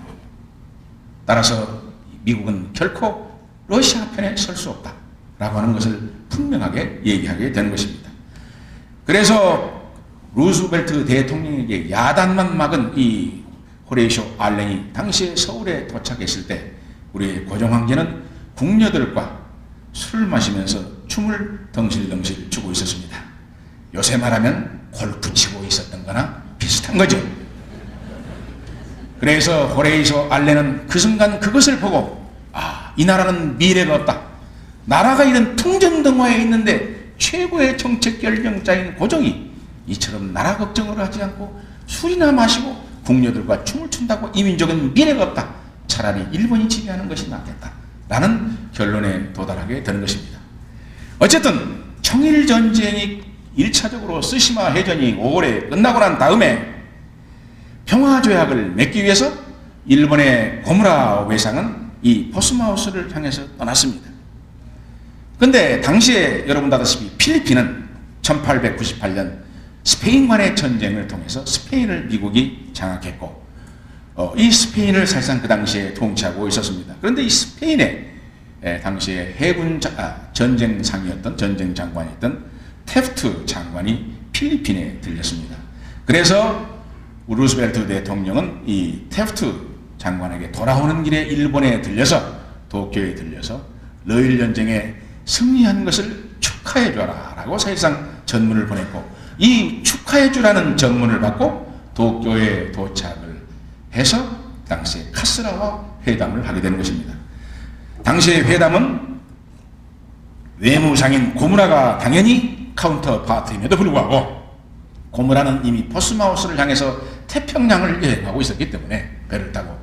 따라서 미국은 결코 러시아 편에 설 수 없다 라고 하는 것을 분명하게 얘기하게 되는 것입니다. 그래서 루스벨트 대통령에게 야단만 막은 이 호레이쇼 알렌이 당시에 서울에 도착했을 때 우리 고종 황제는 궁녀들과 술을 마시면서 춤을 덩실덩실 추고 있었습니다. 요새 말하면 골프 치고 있었던 거나 비슷한 거죠. 그래서 호레이쇼 알렌은 그 순간 그것을 보고, 이 나라는 미래가 없다. 나라가 이런 풍전등화에 있는데 최고의 정책 결정자인 고종이 이처럼 나라 걱정을 하지 않고 술이나 마시고 궁녀들과 춤을 춘다고 이 민족은 미래가 없다. 차라리 일본이 지배하는 것이 낫겠다. 라는 결론에 도달하게 되는 것입니다. 어쨌든 청일전쟁이 1차적으로 쓰시마 해전이 5월에 끝나고 난 다음에 평화조약을 맺기 위해서 일본의 고무라 외상은 이 포스마우스를 향해서 떠났습니다. 근데 당시에 여러분 아다시피 필리핀은 1898년 스페인과의 전쟁을 통해서 스페인을 미국이 장악했고, 이 스페인을 사실상 그 당시에 통치하고 있었습니다. 그런데 이 스페인의 당시에 해군 전쟁상이었던, 전쟁 장관이었던 테프트 장관이 필리핀에 들렸습니다. 그래서 루스벨트 대통령은 이 테프트 장관에게 돌아오는 길에 일본에 들려서, 도쿄에 들려서 러일 전쟁에 승리한 것을 축하해줘라 라고 사실상 전문을 보냈고, 이 축하해주라는 전문을 받고 도쿄에 도착을 해서 당시에 카스라와 회담을 하게 되는 것입니다. 당시의 회담은 외무상인 고무라가 당연히 카운터 파트임에도 불구하고, 고무라는 이미 포스마우스를 향해서 태평양을 여행하고 있었기 때문에 배를 타고,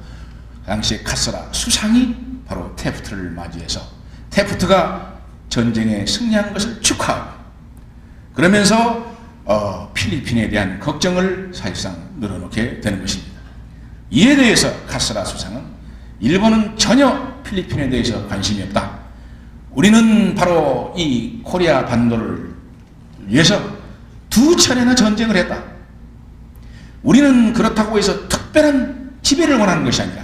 당시에 카스라 수상이 바로 테프트를 맞이해서 테프트가 전쟁에 승리한 것을 축하하고, 그러면서 필리핀에 대한 걱정을 사실상 늘어놓게 되는 것입니다. 이에 대해서 카스라 수상은 일본은 전혀 필리핀에 대해서 관심이 없다. 우리는 바로 이 코리아 반도를 위해서 2차례나 전쟁을 했다. 우리는 그렇다고 해서 특별한 지배를 원하는 것이 아니라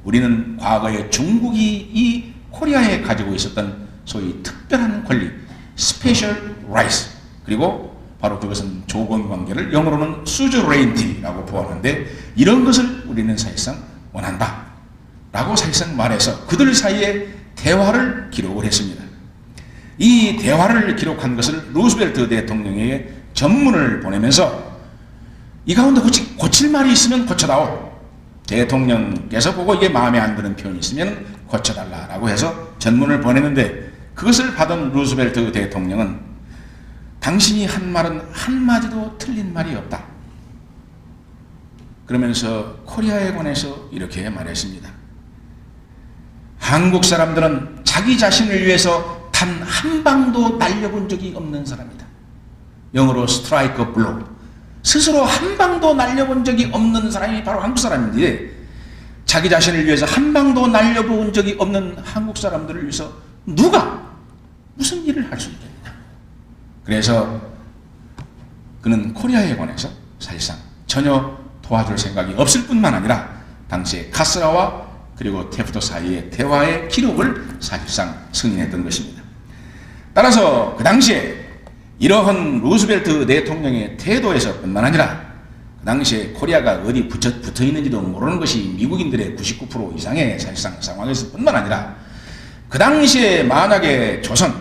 우리는 과거에 중국이 이 코리아에 가지고 있었던 소위 특별한 권리, 스페셜 라이트, 그리고 바로 그것은 조건관계를 영어로는 수저레인티라고 부하는데, 이런 것을 우리는 사실상 원한다 라고 사실상 말해서 그들 사이에 대화를 기록을 했습니다. 이 대화를 기록한 것을 루스벨트 대통령에게 전문을 보내면서 이 가운데 혹시 고칠 말이 있으면 고쳐다오. 대통령께서 보고 이게 마음에 안 드는 표현이 있으면 고쳐달라라고 해서 전문을 보냈는데, 그것을 받은 루스벨트 대통령은 당신이 한 말은 한마디도 틀린 말이 없다. 그러면서 코리아에 관해서 이렇게 말했습니다. 한국 사람들은 자기 자신을 위해서 단 한 방도 날려본 적이 없는 사람이다. 영어로 스트라이크 블로. 스스로 한 방도 날려본 적이 없는 사람이 바로 한국 사람인데, 자기 자신을 위해서 한 방도 날려본 적이 없는 한국 사람들을 위해서 누가 무슨 일을 할 수 있겠느냐. 그래서 그는 코리아에 관해서 사실상 전혀 도와줄 생각이 없을 뿐만 아니라 당시에 카스라와 그리고 테프트 사이의 대화의 기록을 사실상 승인했던 것입니다. 따라서 그 당시에 이러한 루스벨트 대통령의 태도에서 뿐만 아니라 그 당시에 코리아가 어디 붙어 있는지도 모르는 것이 미국인들의 99% 이상의 사실상 상황에서 뿐만 아니라 그 당시에 만약에 조선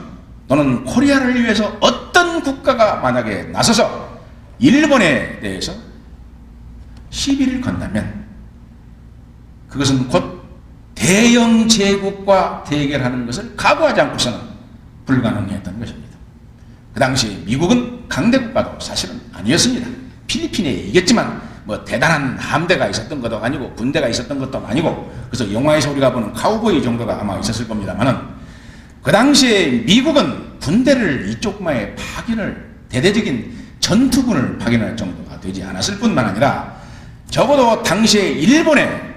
또는 코리아를 위해서 어떤 국가가 만약에 나서서 일본에 대해서 시비를 건다면 그것은 곧 대영 제국과 대결하는 것을 각오하지 않고서는 불가능했던 것입니다. 그 당시 미국은 강대국가도 사실은 아니었습니다. 필리핀에 이겼지만 뭐 대단한 함대가 있었던 것도 아니고 군대가 있었던 것도 아니고, 그래서 영화에서 우리가 보는 카우보이 정도가 아마 있었을 겁니다만은, 그 당시에 미국은 군대를 이쪽마에 파견을, 대대적인 전투군을 파견할 정도가 되지 않았을 뿐만 아니라 적어도 당시에 일본에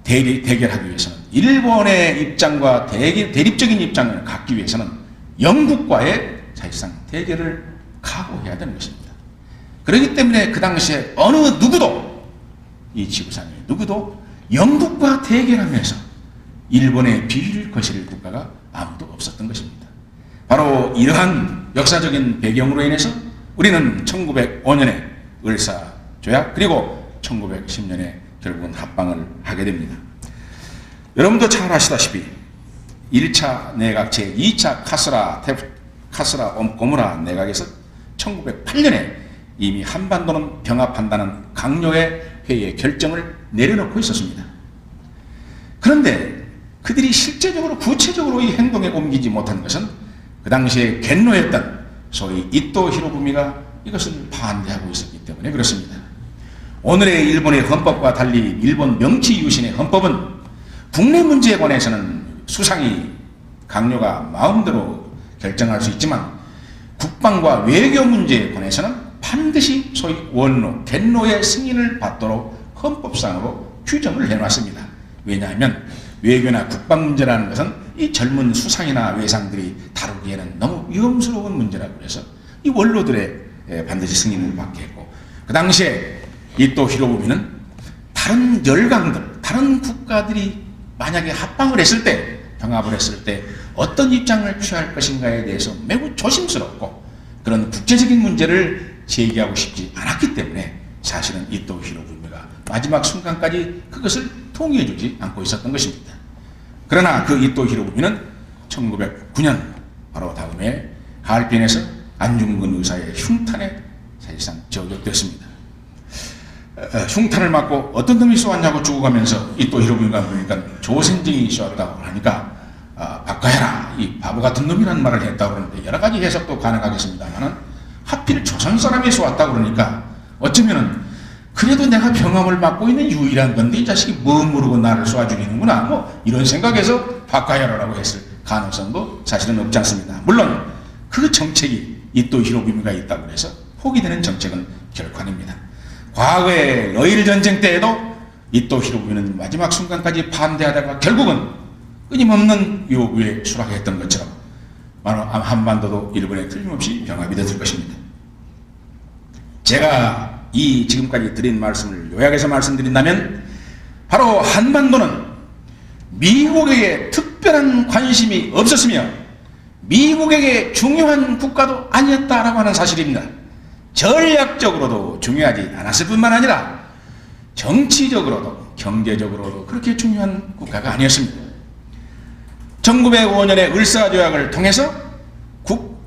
대결하기 위해서는, 일본의 입장과 대립적인 입장을 갖기 위해서는 영국과의 사실상 대결을 각오해야 되는 것입니다. 그렇기 때문에 그 당시에 어느 누구도, 이 지구상의 누구도 영국과 대결하면서 일본의 비위를 거실 국가가 아무도 없었던 것입니다. 바로 이러한 역사적인 배경으로 인해서 우리는 1905년에 을사조약, 그리고 1910년에 결국은 합방을 하게 됩니다. 여러분도 잘 아시다시피 1차 내각 제2차 카스라 고무라 내각에서 1908년에 이미 한반도는 병합한다는 강요의 회의의 결정을 내려놓고 있었습니다. 그런데 그들이 실제적으로 구체적으로 이 행동에 옮기지 못한 것은 그 당시에 겐노였던 소위 이토 히로부미가 이것을 반대하고 있었기 때문에 그렇습니다. 오늘의 일본의 헌법과 달리 일본 명치 유신의 헌법은 국내 문제에 관해서는 수상이 강요가 마음대로 결정할 수 있지만 국방과 외교 문제에 관해서는 반드시 소위 원로, 겐노의 승인을 받도록 헌법상으로 규정을 해놨습니다. 왜냐하면 외교나 국방 문제라는 것은 이 젊은 수상이나 외상들이 다루기에는 너무 위험스러운 문제라고 해서 이 원로들의 반드시 승인을 받게 했고, 그 당시에 이토 히로부미는 다른 열강들, 다른 국가들이 만약에 합방을 했을 때, 병합을 했을 때 어떤 입장을 취할 것인가에 대해서 매우 조심스럽고 그런 국제적인 문제를 제기하고 싶지 않았기 때문에 사실은 이토 히로부미가 마지막 순간까지 그것을 통해주지 않고 있었던 것입니다. 그러나 그 이토 히로부미는 1909년 바로 다음에 하얼빈에서 안중근 의사의 흉탄에 사실상 저격됐습니다. 흉탄을 맞고 어떤 놈이 쏘았냐고 죽어가면서 이토 히로부미가 보니까 조센징이 쏘았다고 하니까 바꿔해라, 이 바보 같은 놈이라는 말을 했다고 그러는데 여러 가지 해석도 가능하겠습니다만은 하필 조선 사람이 쏘았다고 그러니까 어쩌면은 그래도 내가 병함을 맡고 있는 유일한 건데 이 자식이 뭐 모르고 나를 쏘아 죽이는구나, 뭐 이런 생각에서 바꿔해라라고 했을 가능성도 사실은 없지 않습니다. 물론 그 정책이 이토 히로부미가 있다고 해서 포기되는 정책은 결코 아닙니다. 과거의 러일 전쟁 때에도 이토 히로부미는 마지막 순간까지 반대하다가 결국은 끊임없는 요구에 수락했던 것처럼 바로 한반도도 일본에 틀림없이 병합이 됐을 것입니다. 제가 이 지금까지 드린 말씀을 요약해서 말씀드린다면 바로 한반도는 미국에게 특별한 관심이 없었으며 미국에게 중요한 국가도 아니었다라고 하는 사실입니다. 전략적으로도 중요하지 않았을 뿐만 아니라 정치적으로도 경제적으로도 그렇게 중요한 국가가 아니었습니다. 1905년에 을사조약을 통해서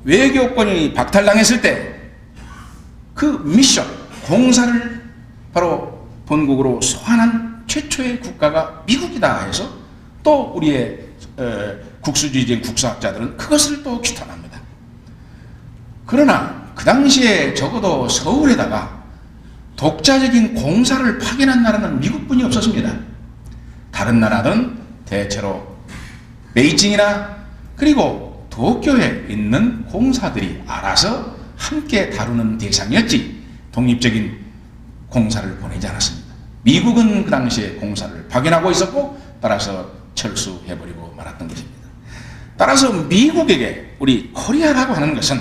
외교권이 박탈당했을 때 그 미션, 공사를 바로 본국으로 소환한 최초의 국가가 미국이다 해서 또 우리의 국수주의적인 국사학자들은 그것을 또 규탄합니다. 그러나 그 당시에 적어도 서울에다가 독자적인 공사를 파견한 나라는 미국뿐이 없었습니다. 다른 나라들은 대체로 베이징이나 그리고 도쿄에 있는 공사들이 알아서 함께 다루는 대상이었지 독립적인 공사를 보내지 않았습니다. 미국은 그 당시에 공사를 파견하고 있었고 따라서 철수해버리고 말았던 것입니다. 따라서 미국에게 우리 코리아라고 하는 것은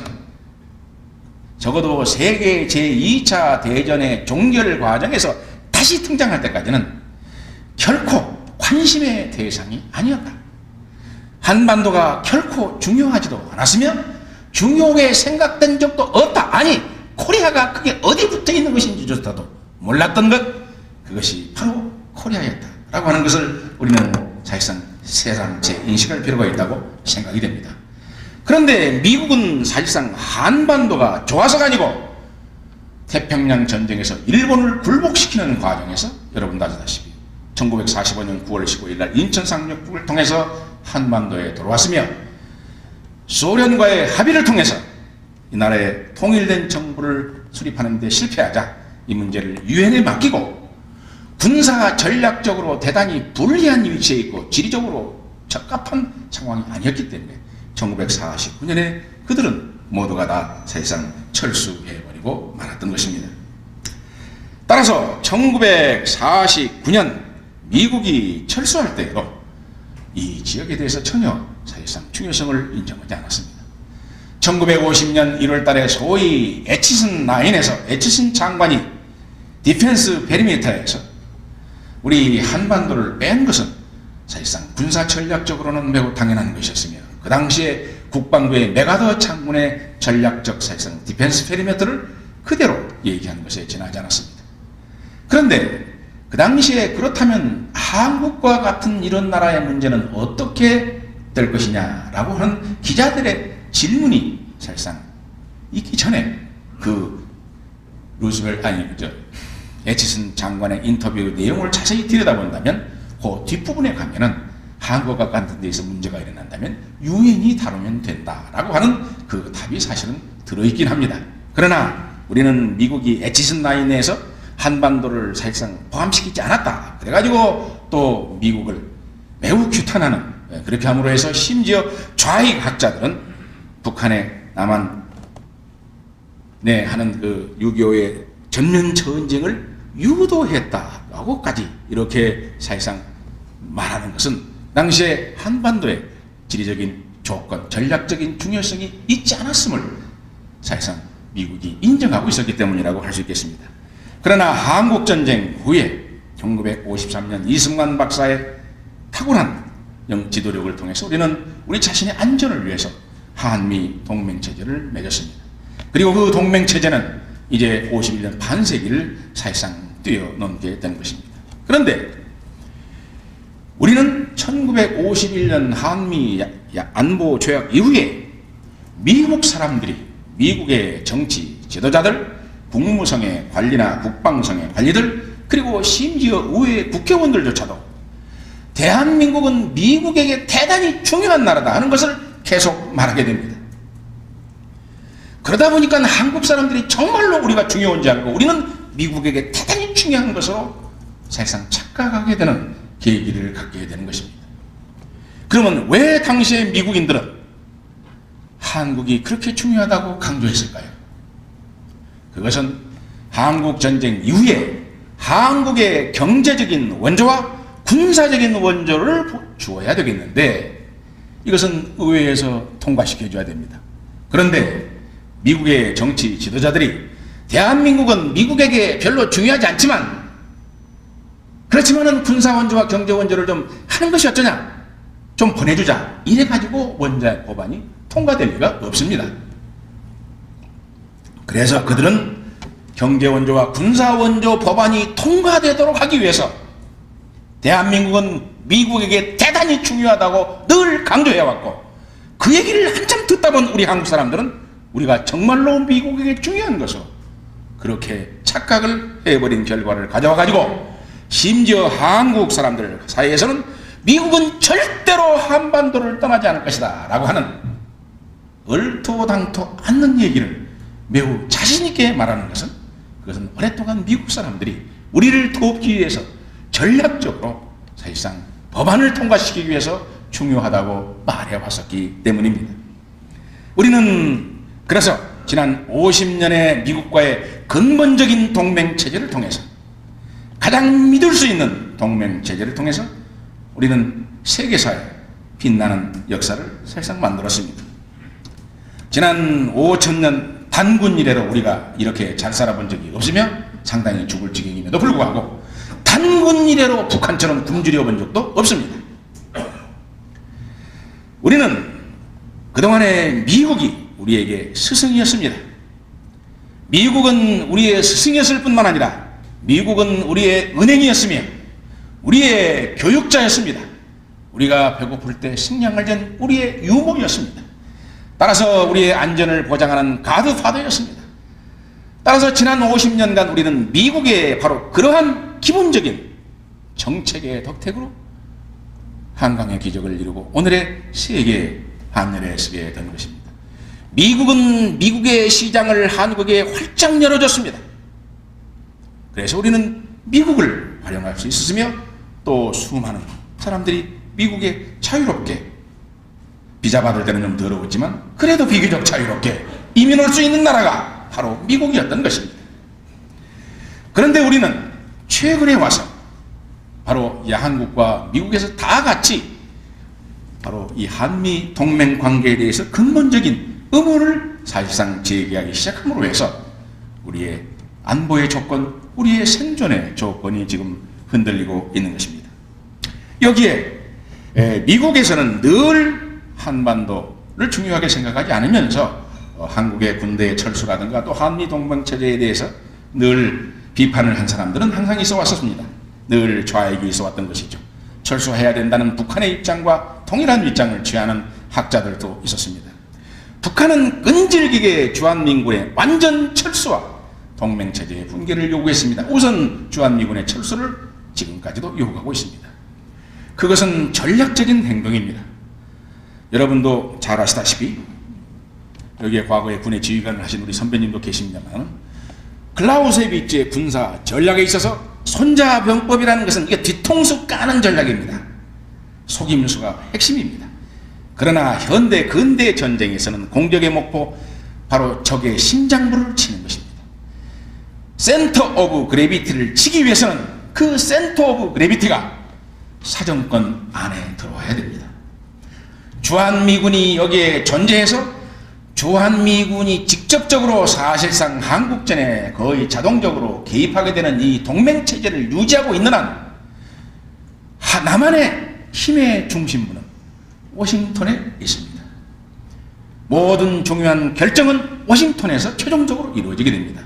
적어도 세계 제2차 대전의 종결 과정에서 다시 등장할 때까지는 결코 관심의 대상이 아니었다. 한반도가 결코 중요하지도 않았으며 중요하게 생각된 적도 없다. 아니, 코리아가 그게 어디 붙어 있는 것인지조차도 몰랐던 것, 그것이 바로 코리아였다라고 하는 것을 우리는 사실상 새삼 인식할 필요가 있다고 생각이 됩니다. 그런데 미국은 사실상 한반도가 좋아서가 아니고 태평양 전쟁에서 일본을 굴복시키는 과정에서 여러분도 아시다시피 1945년 9월 15일 날 인천 상륙북을 통해서 한반도에 들어왔으며 소련과의 합의를 통해서 이 나라의 통일된 정부를 수립하는 데 실패하자 이 문제를 유엔에 맡기고 군사 전략적으로 대단히 불리한 위치에 있고 지리적으로 적합한 상황이 아니었기 때문에 1949년에 그들은 모두가 다 사실상 철수해버리고 말았던 것입니다. 따라서 1949년 미국이 철수할 때에도 이 지역에 대해서 전혀 사실상 중요성을 인정하지 않았습니다. 1950년 1월 달에 소위 애치슨 라인에서 애치슨 장관이 디펜스 페리미터에서 우리 한반도를 뺀 것은 사실상 군사 전략적으로는 매우 당연한 것이었으며 그 당시에 국방부의 메가더 장군의 전략적 사실상 디펜스 페리미터를 그대로 얘기한 것에 지나지 않았습니다. 그런데 그 당시에 그렇다면 한국과 같은 이런 나라의 문제는 어떻게 될 것이냐라고 하는 기자들의 질문이 사실상 있기 전에 그 애치슨 장관의 인터뷰 내용을 자세히 들여다본다면 그 뒷부분에 가면은 한국과 같은 데에서 문제가 일어난다면 유엔이 다루면 된다라고 하는 그 답이 사실은 들어있긴 합니다. 그러나 우리는 미국이 애치슨 라인에서 한반도를 사실상 포함시키지 않았다. 그래가지고 또 미국을 매우 규탄하는 그렇게 함으로 해서 심지어 좌익학자들은 북한의 남한 하는 그 6.25의 전면 전쟁을 유도했다라고까지 이렇게 사실상 말하는 것은 당시에 한반도의 지리적인 조건, 전략적인 중요성이 있지 않았음을 사실상 미국이 인정하고 있었기 때문이라고 할 수 있겠습니다. 그러나 한국전쟁 후에 1953년 이승만 박사의 탁월한 지도력을 통해서 우리는 우리 자신의 안전을 위해서 한미 동맹체제를 맺었습니다. 그리고 그 동맹체제는 이제 51년 반세기를 사실상 뛰어넘게 된 것입니다. 그런데 우리는 1951년 한미 안보조약 이후에 미국 사람들이 미국의 정치 지도자들, 국무성의 관리나 국방성의 관리들, 그리고 심지어 의회 국회의원들조차도 대한민국은 미국에게 대단히 중요한 나라다 하는 것을 계속 말하게 됩니다. 그러다 보니까 한국 사람들이 정말로 우리가 중요한지 알고 우리는 미국에게 대단히 중요한 것으로 사실상 착각하게 되는 계기를 갖게 되는 것입니다. 그러면 왜 당시에 미국인들은 한국이 그렇게 중요하다고 강조했을까요? 그것은 한국전쟁 이후에 한국의 경제적인 원조와 군사적인 원조를 주어야 되겠는데 이것은 의회에서 통과시켜줘야 됩니다. 그런데 미국의 정치 지도자들이 대한민국은 미국에게 별로 중요하지 않지만 그렇지만은 군사 원조와 경제 원조를 좀 하는 것이 어쩌냐, 좀 보내주자, 이래가지고 원자 법안이 통과될 리가 없습니다. 그래서 그들은 경제 원조와 군사 원조 법안이 통과되도록 하기 위해서 대한민국은 미국에게 대단히 중요하다고 늘 강조해왔고 그 얘기를 한참 듣다 본 우리 한국 사람들은 우리가 정말로 미국에게 중요한 것으로 그렇게 착각을 해버린 결과를 가져와가지고 심지어 한국 사람들 사이에서는 미국은 절대로 한반도를 떠나지 않을 것이다 라고 하는 얼토당토 않는 얘기를 매우 자신있게 말하는 것은 그것은 오랫동안 미국 사람들이 우리를 돕기 위해서 전략적으로 사실상 법안을 통과시키기 위해서 중요하다고 말해왔었기 때문입니다. 우리는 그래서 지난 50년의 미국과의 근본적인 동맹체제를 통해서 가장 믿을 수 있는 동맹체제를 통해서 우리는 세계사에 빛나는 역사를 사실상 만들었습니다. 지난 5천년 단군 이래로 우리가 이렇게 잘 살아본 적이 없으며 상당히 죽을 지경임에도 불구하고 단군 이래로 북한처럼 굶주려 본 적도 없습니다. 우리는 그동안에 미국이 우리에게 스승이었습니다. 미국은 우리의 스승이었을 뿐만 아니라 미국은 우리의 은행이었으며 우리의 교육자였습니다. 우리가 배고플 때 식량을 준 우리의 유모였습니다. 따라서 우리의 안전을 보장하는 가드파더였습니다. 따라서 지난 50년간 우리는 미국의 바로 그러한 기본적인 정책의 덕택으로 한강의 기적을 이루고 오늘의 세계 한열에 서게 된 것입니다. 미국은 미국의 시장을 한국에 활짝 열어줬습니다. 그래서 우리는 미국을 활용할 수 있었으며 또 수많은 사람들이 미국에 자유롭게 비자 받을 때는 좀 더러웠지만 그래도 비교적 자유롭게 이민 올 수 있는 나라가 바로 미국이었던 것입니다. 그런데 우리는 최근에 와서 바로 이 한국과 미국에서 다 같이 바로 이 한미 동맹 관계에 대해서 근본적인 의문을 사실상 제기하기 시작함으로 해서 우리의 안보의 조건, 우리의 생존의 조건이 지금 흔들리고 있는 것입니다. 여기에 미국에서는 늘 한반도를 중요하게 생각하지 않으면서 한국의 군대의 철수라든가 또 한미 동맹 체제에 대해서 늘 비판을 한 사람들은 항상 있어 왔었습니다. 늘 좌익이 있어 왔던 것이죠. 철수해야 된다는 북한의 입장과 동일한 입장을 취하는 학자들도 있었습니다. 북한은 끈질기게 주한미군의 완전 철수와 동맹체제의 붕괴를 요구했습니다. 우선 주한미군의 철수를 지금까지도 요구하고 있습니다. 그것은 전략적인 행동입니다. 여러분도 잘 아시다시피 여기에 과거에 군의 지휘관을 하신 우리 선배님도 계십니다만 클라우세비치의 군사 전략에 있어서 손자병법이라는 것은 이게 뒤통수 까는 전략입니다. 속임수가 핵심입니다. 그러나 현대 근대 전쟁에서는 공격의 목표 바로 적의 심장부를 치는 것입니다. 센터 오브 그래비티를 치기 위해서는 그 센터 오브 그래비티가 사정권 안에 들어와야 됩니다. 주한미군이 여기에 존재해서 주한미군이 직접적으로 사실상 한국전에 거의 자동적으로 개입하게 되는 이 동맹체제를 유지하고 있는 한 남한의 힘의 중심부는 워싱턴에 있습니다. 모든 중요한 결정은 워싱턴에서 최종적으로 이루어지게 됩니다.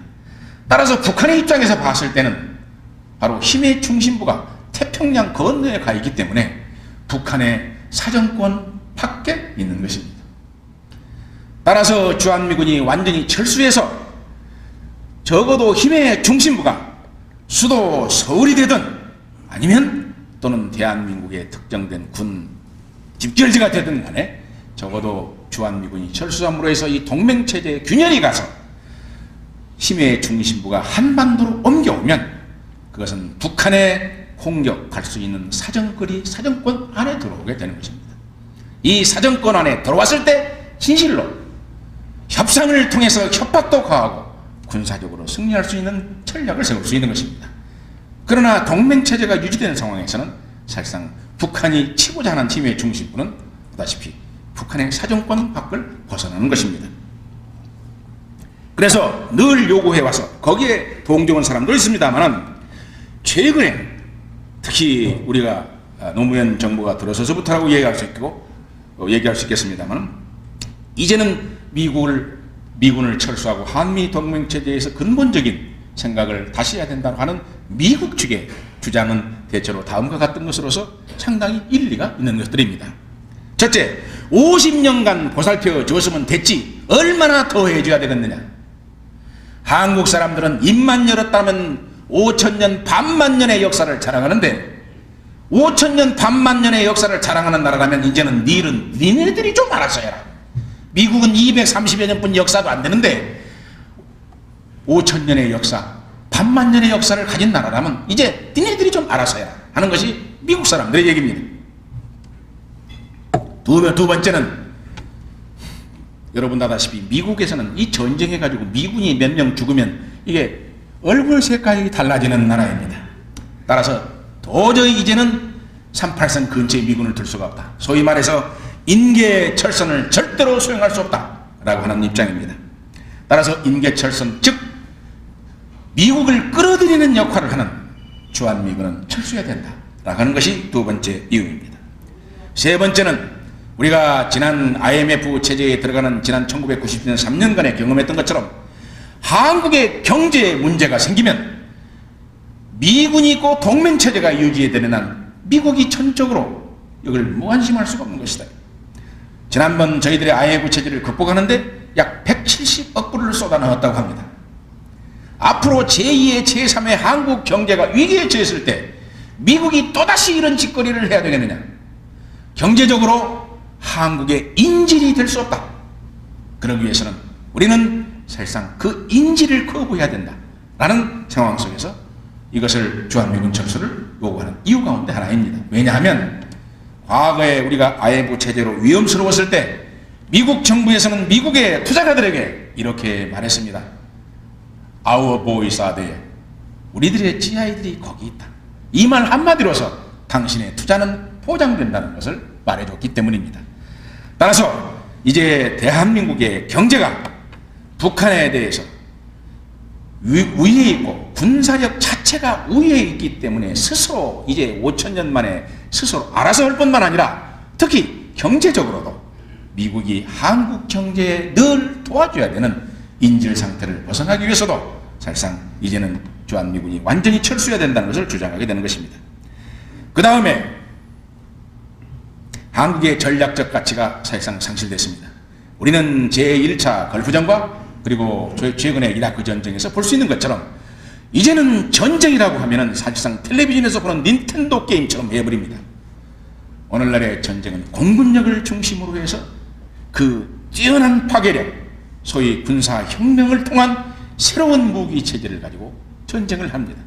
따라서 북한의 입장에서 봤을 때는 바로 힘의 중심부가 태평양 건너에 가 있기 때문에 북한의 사정권 밖에 있는 것입니다. 따라서 주한미군이 완전히 철수해서 적어도 힘의 중심부가 수도 서울이 되든 아니면 또는 대한민국의 특정된 군 집결지가 되든 간에 적어도 주한미군이 철수함으로 해서 이 동맹체제의 균열이 가서 힘의 중심부가 한반도로 옮겨오면 그것은 북한에 공격할 수 있는 사정권 안에 들어오게 되는 것입니다. 이 사정권 안에 들어왔을 때 진실로 협상을 통해서 협박도 가하고 군사적으로 승리할 수 있는 전략을 세울 수 있는 것입니다. 그러나 동맹체제가 유지되는 상황에서는 사실상 북한이 치고자 하는 힘의 중심부는 보다시피 북한의 사정권 밖을 벗어나는 것입니다. 그래서 늘 요구해와서 거기에 동정한 사람도 있습니다만 최근에 특히 우리가 노무현 정부가 들어서서부터라고 얘기할 수 있겠습니다만 이제는 미군을 철수하고 한미 동맹체제에서 근본적인 생각을 다시 해야 된다고 하는 미국 측의 주장은 대체로 다음과 같은 것으로서 상당히 일리가 있는 것들입니다. 첫째, 50년간 보살펴 주었으면 됐지 얼마나 더 해줘야 되겠느냐. 한국 사람들은 입만 열었다면 5천년 반만 년의 역사를 자랑하는데 5천년 반만 년의 역사를 자랑하는 나라라면 이제는 니네들이 좀 알아서 해라. 미국은 230여 년뿐 역사도 안 되는데 5천년의 역사, 반만 년의 역사를 가진 나라라면 이제 니네들이 좀 알아서 해라 하는 것이 미국 사람들의 얘기입니다. 두 번째는 여러분 아다시피 미국에서는 이 전쟁해가지고 미군이 몇 명 죽으면 이게 얼굴 색깔이 달라지는 나라입니다. 따라서 도저히 이제는 38선 근처에 미군을 둘 수가 없다. 소위 말해서 인계철선을 절대로 수용할 수 없다라고 하는 입장입니다. 따라서 인계철선 즉 미국을 끌어들이는 역할을 하는 주한미군은 철수해야 된다라고 하는 것이 두 번째 이유입니다. 세 번째는 우리가 지난 IMF 체제에 들어가는 지난 1990년 3년간에 경험했던 것처럼 한국의 경제 문제가 생기면 미군이 있고 동맹체제가 유지되는 한 미국이 전적으로 이걸 무관심할 수가 없는 것이다. 지난번 저희들의 IMF 체제를 극복하는데 약 170억 불을 쏟아넣었다고 합니다. 앞으로 제2의 제3의 한국 경제가 위기에 처했을 때 미국이 또다시 이런 짓거리를 해야 되겠느냐. 경제적으로 한국의 인질이 될 수 없다. 그러기 위해서는 우리는 사실상 그 인질을 거부해야 된다라는 상황 속에서 이것을 주한미군 철수를 요구하는 이유 가운데 하나입니다. 왜냐하면 과거에 우리가 IMF 체제로 위험스러웠을 때 미국 정부에서는 미국의 투자가들에게 이렇게 말했습니다. Our boys are there. 우리들의 GI들이 거기 있다. 이 말 한마디로서 당신의 투자는 보장된다는 것을 말해줬기 때문입니다. 따라서 이제 대한민국의 경제가 북한에 대해서 우위에 있고 군사력 자체가 우위에 있기 때문에 스스로 이제 5천년 만에 스스로 알아서 할 뿐만 아니라 특히 경제적으로도 미국이 한국 경제에 늘 도와줘야 되는 인질 상태를 벗어나기 위해서도 사실상 이제는 주한미군이 완전히 철수해야 된다는 것을 주장하게 되는 것입니다. 그 다음에 한국의 전략적 가치가 사실상 상실됐습니다. 우리는 제1차 걸프전과 그리고 최근의 이라크 전쟁에서 볼 수 있는 것처럼 이제는 전쟁이라고 하면은 사실상 텔레비전에서 보는 닌텐도 게임처럼 해버립니다. 오늘날의 전쟁은 공군력을 중심으로 해서 그 뛰어난 파괴력, 소위 군사혁명을 통한 새로운 무기체제를 가지고 전쟁을 합니다.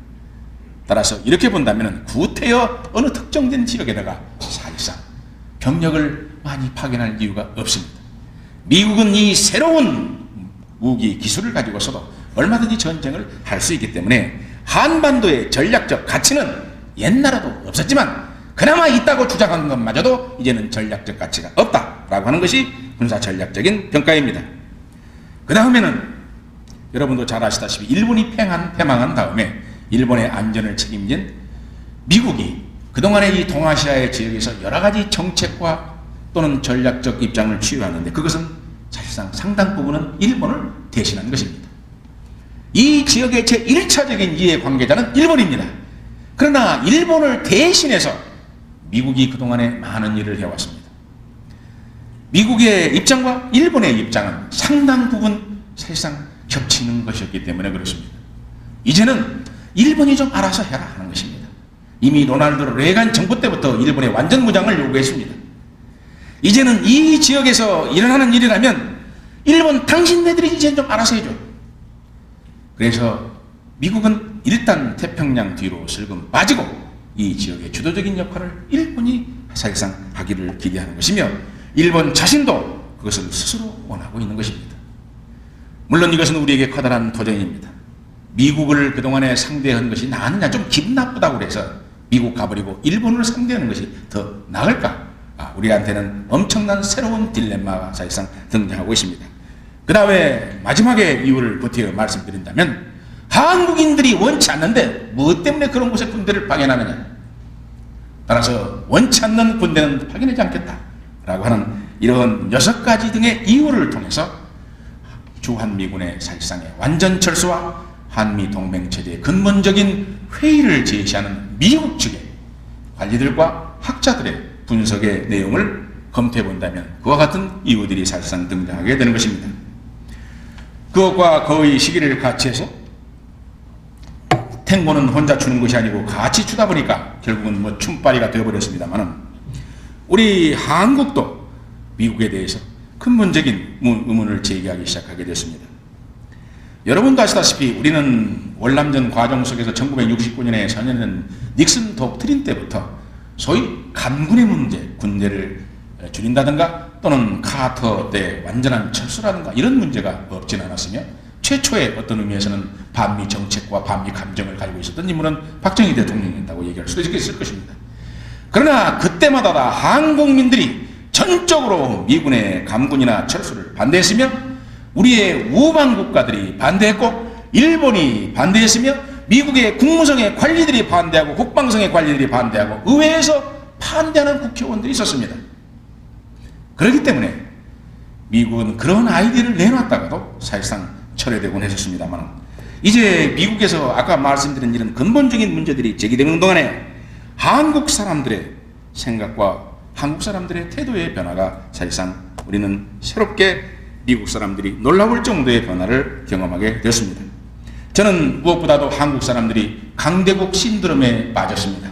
따라서 이렇게 본다면 구태여 어느 특정된 지역에다가 사실상 병력을 많이 파견할 이유가 없습니다. 미국은 이 새로운 무기 기술을 가지고서도 얼마든지 전쟁을 할 수 있기 때문에 한반도의 전략적 가치는 옛날에도 없었지만 그나마 있다고 주장하는 것마저도 이제는 전략적 가치가 없다라고 하는 것이 군사전략적인 평가입니다. 그 다음에는 여러분도 잘 아시다시피 일본이 패망한 다음에 일본의 안전을 책임진 미국이 그동안의 이 동아시아의 지역에서 여러 가지 정책과 또는 전략적 입장을 취하는데 그것은 사실상 상당 부분은 일본을 대신한 것입니다. 이 지역의 제1차적인 이해관계자는 일본입니다. 그러나 일본을 대신해서 미국이 그동안에 많은 일을 해왔습니다. 미국의 입장과 일본의 입장은 상당 부분 사실상 겹치는 것이었기 때문에 그렇습니다. 이제는 일본이 좀 알아서 해라 하는 것입니다. 이미 로널드 레이간 정부 때부터 일본의 완전 무장을 요구했습니다. 이제는 이 지역에서 일어나는 일이라면 일본 당신네들이 이제 좀 알아서 해줘. 그래서 미국은 일단 태평양 뒤로 슬금 빠지고 이 지역의 주도적인 역할을 일본이 사실상 하기를 기대하는 것이며 일본 자신도 그것을 스스로 원하고 있는 것입니다. 물론 이것은 우리에게 커다란 도전입니다. 미국을 그동안에 상대한 것이 나느냐 좀 기분 나쁘다고 그래서 미국 가버리고 일본을 상대하는 것이 더 나을까? 우리한테는 엄청난 새로운 딜레마가 사실상 등장하고 있습니다. 그 다음에 마지막에 이유를 보태어 말씀드린다면 한국인들이 원치 않는데 무엇 때문에 그런 곳에 군대를 파견하느냐. 따라서 원치 않는 군대는 파견하지 않겠다라고 하는 이런 6가지 등의 이유를 통해서 주한미군의 사실상의 완전 철수와 한미동맹체제의 근본적인 회의를 제시하는 미국 측의 관리들과 학자들의 분석의 내용을 검토해 본다면 그와 같은 이유들이 사실상 등장하게 되는 것입니다. 그것과 거의 시기를 같이 해서 탱고는 혼자 추는 것이 아니고 같이 추다 보니까 결국은 뭐 춤바리가 되어버렸습니다만 우리 한국도 미국에 대해서 근본적인 의문을 제기하기 시작하게 됐습니다. 여러분도 아시다시피 우리는 월남전 과정 속에서 1969년에 선언된 닉슨 독트린 때부터 소위 간군의 문제, 군대를 줄인다든가 또는 카터 때 완전한 철수라든가 이런 문제가 없진 않았으며 최초의 어떤 의미에서는 반미 정책과 반미 감정을 가지고 있었던 인물은 박정희 대통령이었다고 얘기할 수도 있을 것입니다. 그러나 그때마다 다 한국민들이 전적으로 미군의 감군이나 철수를 반대했으며 우리의 우방 국가들이 반대했고 일본이 반대했으며 미국의 국무성의 관리들이 반대하고 국방성의 관리들이 반대하고 의회에서 반대하는 국회의원들이 있었습니다. 그렇기 때문에 미국은 그런 아이디어를 내놨다가도 사실상 철회되곤 했었습니다만 이제 미국에서 아까 말씀드린 이런 근본적인 문제들이 제기되는 동안에 한국 사람들의 생각과 한국 사람들의 태도의 변화가 사실상 우리는 새롭게 미국 사람들이 놀라울 정도의 변화를 경험하게 되었습니다. 저는 무엇보다도 한국 사람들이 강대국 신드롬에 빠졌습니다.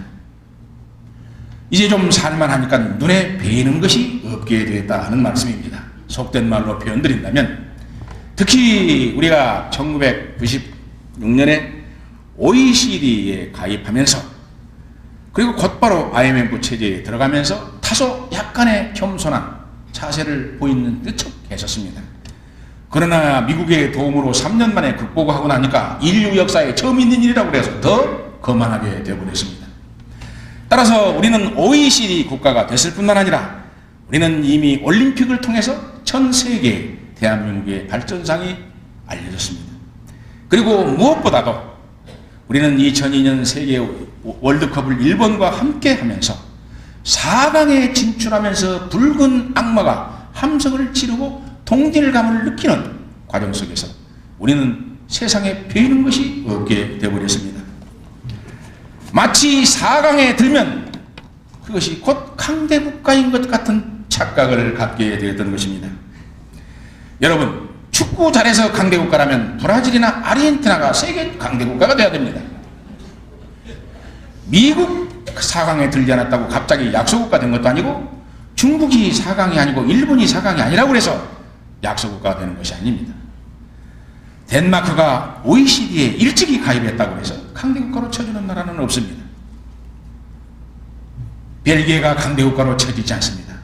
이제 좀 살만하니까 눈에 베이는 것이 없게 되었다 하는 말씀입니다. 속된 말로 표현드린다면 특히 우리가 1996년에 OECD에 가입하면서 그리고 곧바로 IMF 체제에 들어가면서 다소 약간의 겸손한 자세를 보이는 듯했었습니다. 그러나 미국의 도움으로 3년 만에 극복하고 나니까 인류 역사에 처음 있는 일이라고 해서 더 거만하게 되어버렸습니다. 따라서 우리는 OECD 국가가 됐을 뿐만 아니라 우리는 이미 올림픽을 통해서 전 세계에 대한민국의 발전상이 알려졌습니다. 그리고 무엇보다도 우리는 2002년 세계 월드컵을 일본과 함께 하면서 4강에 진출하면서 붉은 악마가 함성을 지르고 동질감을 느끼는 과정 속에서 우리는 세상에 베이는 것이 없게 되어버렸습니다. 마치 4강에 들면 그것이 곧 강대국가인 것 같은 착각을 갖게 되었던 것입니다. 여러분, 축구 잘해서 강대국가라면 브라질이나 아르헨티나가 세계 강대국가가 되어야 됩니다. 미국 4강에 들지 않았다고 갑자기 약소국가 된 것도 아니고 중국이 4강이 아니고 일본이 4강이 아니라고 해서 약소국가가 되는 것이 아닙니다. 덴마크가 OECD에 일찍이 가입했다고 해서 강대국가로 쳐주는 나라는 없습니다. 벨기에가 강대국가로 쳐지지 않습니다.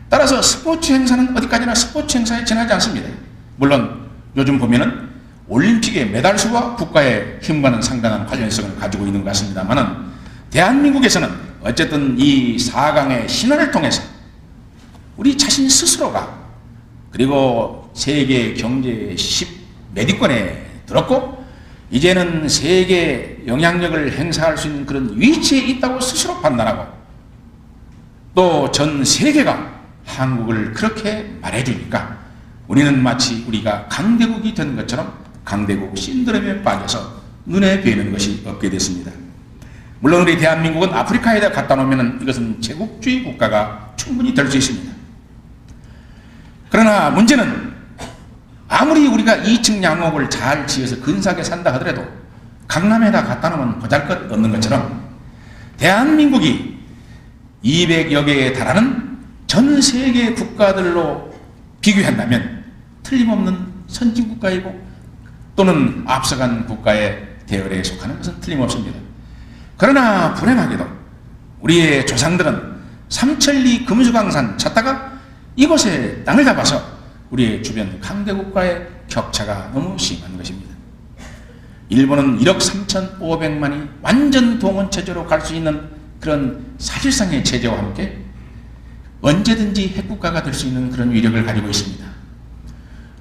따라서 스포츠 행사는 어디까지나 스포츠 행사에 지나지 않습니다. 물론 요즘 보면은 올림픽의 메달 수와 국가의 힘과는 상당한 관련성을 가지고 있는 것 같습니다만은 대한민국에서는 어쨌든 이 4강의 신화를 통해서 우리 자신 스스로가 그리고 세계 경제 10매디권에 들었고 이제는 세계 영향력을 행사할 수 있는 그런 위치에 있다고 스스로 판단하고 또 전 세계가 한국을 그렇게 말해주니까 우리는 마치 우리가 강대국이 된 것처럼 강대국 신드롬에 빠져서 눈에 뵈는 것이 없게 됐습니다. 물론 우리 대한민국은 아프리카에다 갖다 놓으면 이것은 제국주의 국가가 충분히 될 수 있습니다. 그러나 문제는 아무리 우리가 2층 양옥을 잘 지어서 근사하게 산다 하더라도 강남에다 갖다 놓으면 보잘것 없는 것처럼 대한민국이 200여 개에 달하는 전 세계 국가들로 비교한다면 틀림없는 선진국가이고 또는 앞서간 국가의 대열에 속하는 것은 틀림없습니다. 그러나 불행하게도 우리의 조상들은 삼천리 금수강산 찾다가 이곳에 땅을 잡아서 우리의 주변 강대국가의 격차가 너무 심한 것입니다. 일본은 1억 3,500만이 완전 동원체제로 갈 수 있는 그런 사실상의 체제와 함께 언제든지 핵국가가 될 수 있는 그런 위력을 가지고 있습니다.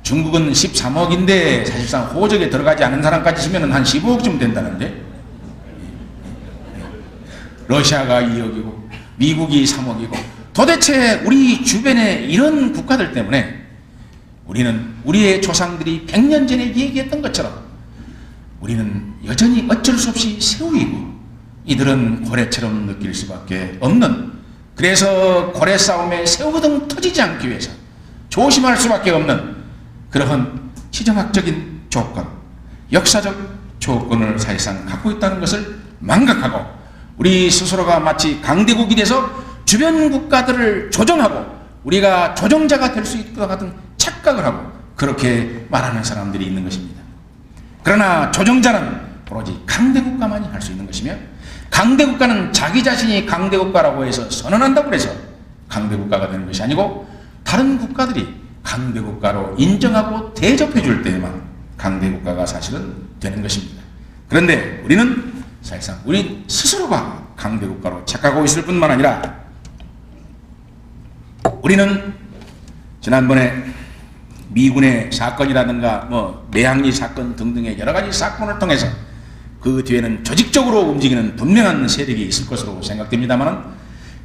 중국은 13억인데 사실상 호적에 들어가지 않은 사람까지 치면 한 15억쯤 된다는데 러시아가 2억이고 미국이 3억이고 도대체 우리 주변의 이런 국가들 때문에 우리는 우리의 조상들이 100년 전에 얘기했던 것처럼 우리는 여전히 어쩔 수 없이 새우이고 이들은 고래처럼 느낄 수밖에 없는 그래서 고래 싸움에 새우등 터지지 않기 위해서 조심할 수밖에 없는 그러한 지정학적인 조건, 역사적 조건을 사실상 갖고 있다는 것을 망각하고 우리 스스로가 마치 강대국이 돼서 주변 국가들을 조정하고 우리가 조정자가 될 수 있을 것 같은 착각을 하고 그렇게 말하는 사람들이 있는 것입니다. 그러나 조정자는 오로지 강대국가만이 할 수 있는 것이며 강대국가는 자기 자신이 강대국가라고 해서 선언한다고 해서 강대국가가 되는 것이 아니고 다른 국가들이 강대국가로 인정하고 대접해 줄 때에만 강대국가가 사실은 되는 것입니다. 그런데 우리는 사실상 우리 스스로가 강대국가로 착각하고 있을 뿐만 아니라 우리는 지난번에 미군의 사건이라든가 매항리 사건 등등의 여러 가지 사건을 통해서 그 뒤에는 조직적으로 움직이는 분명한 세력이 있을 것으로 생각됩니다만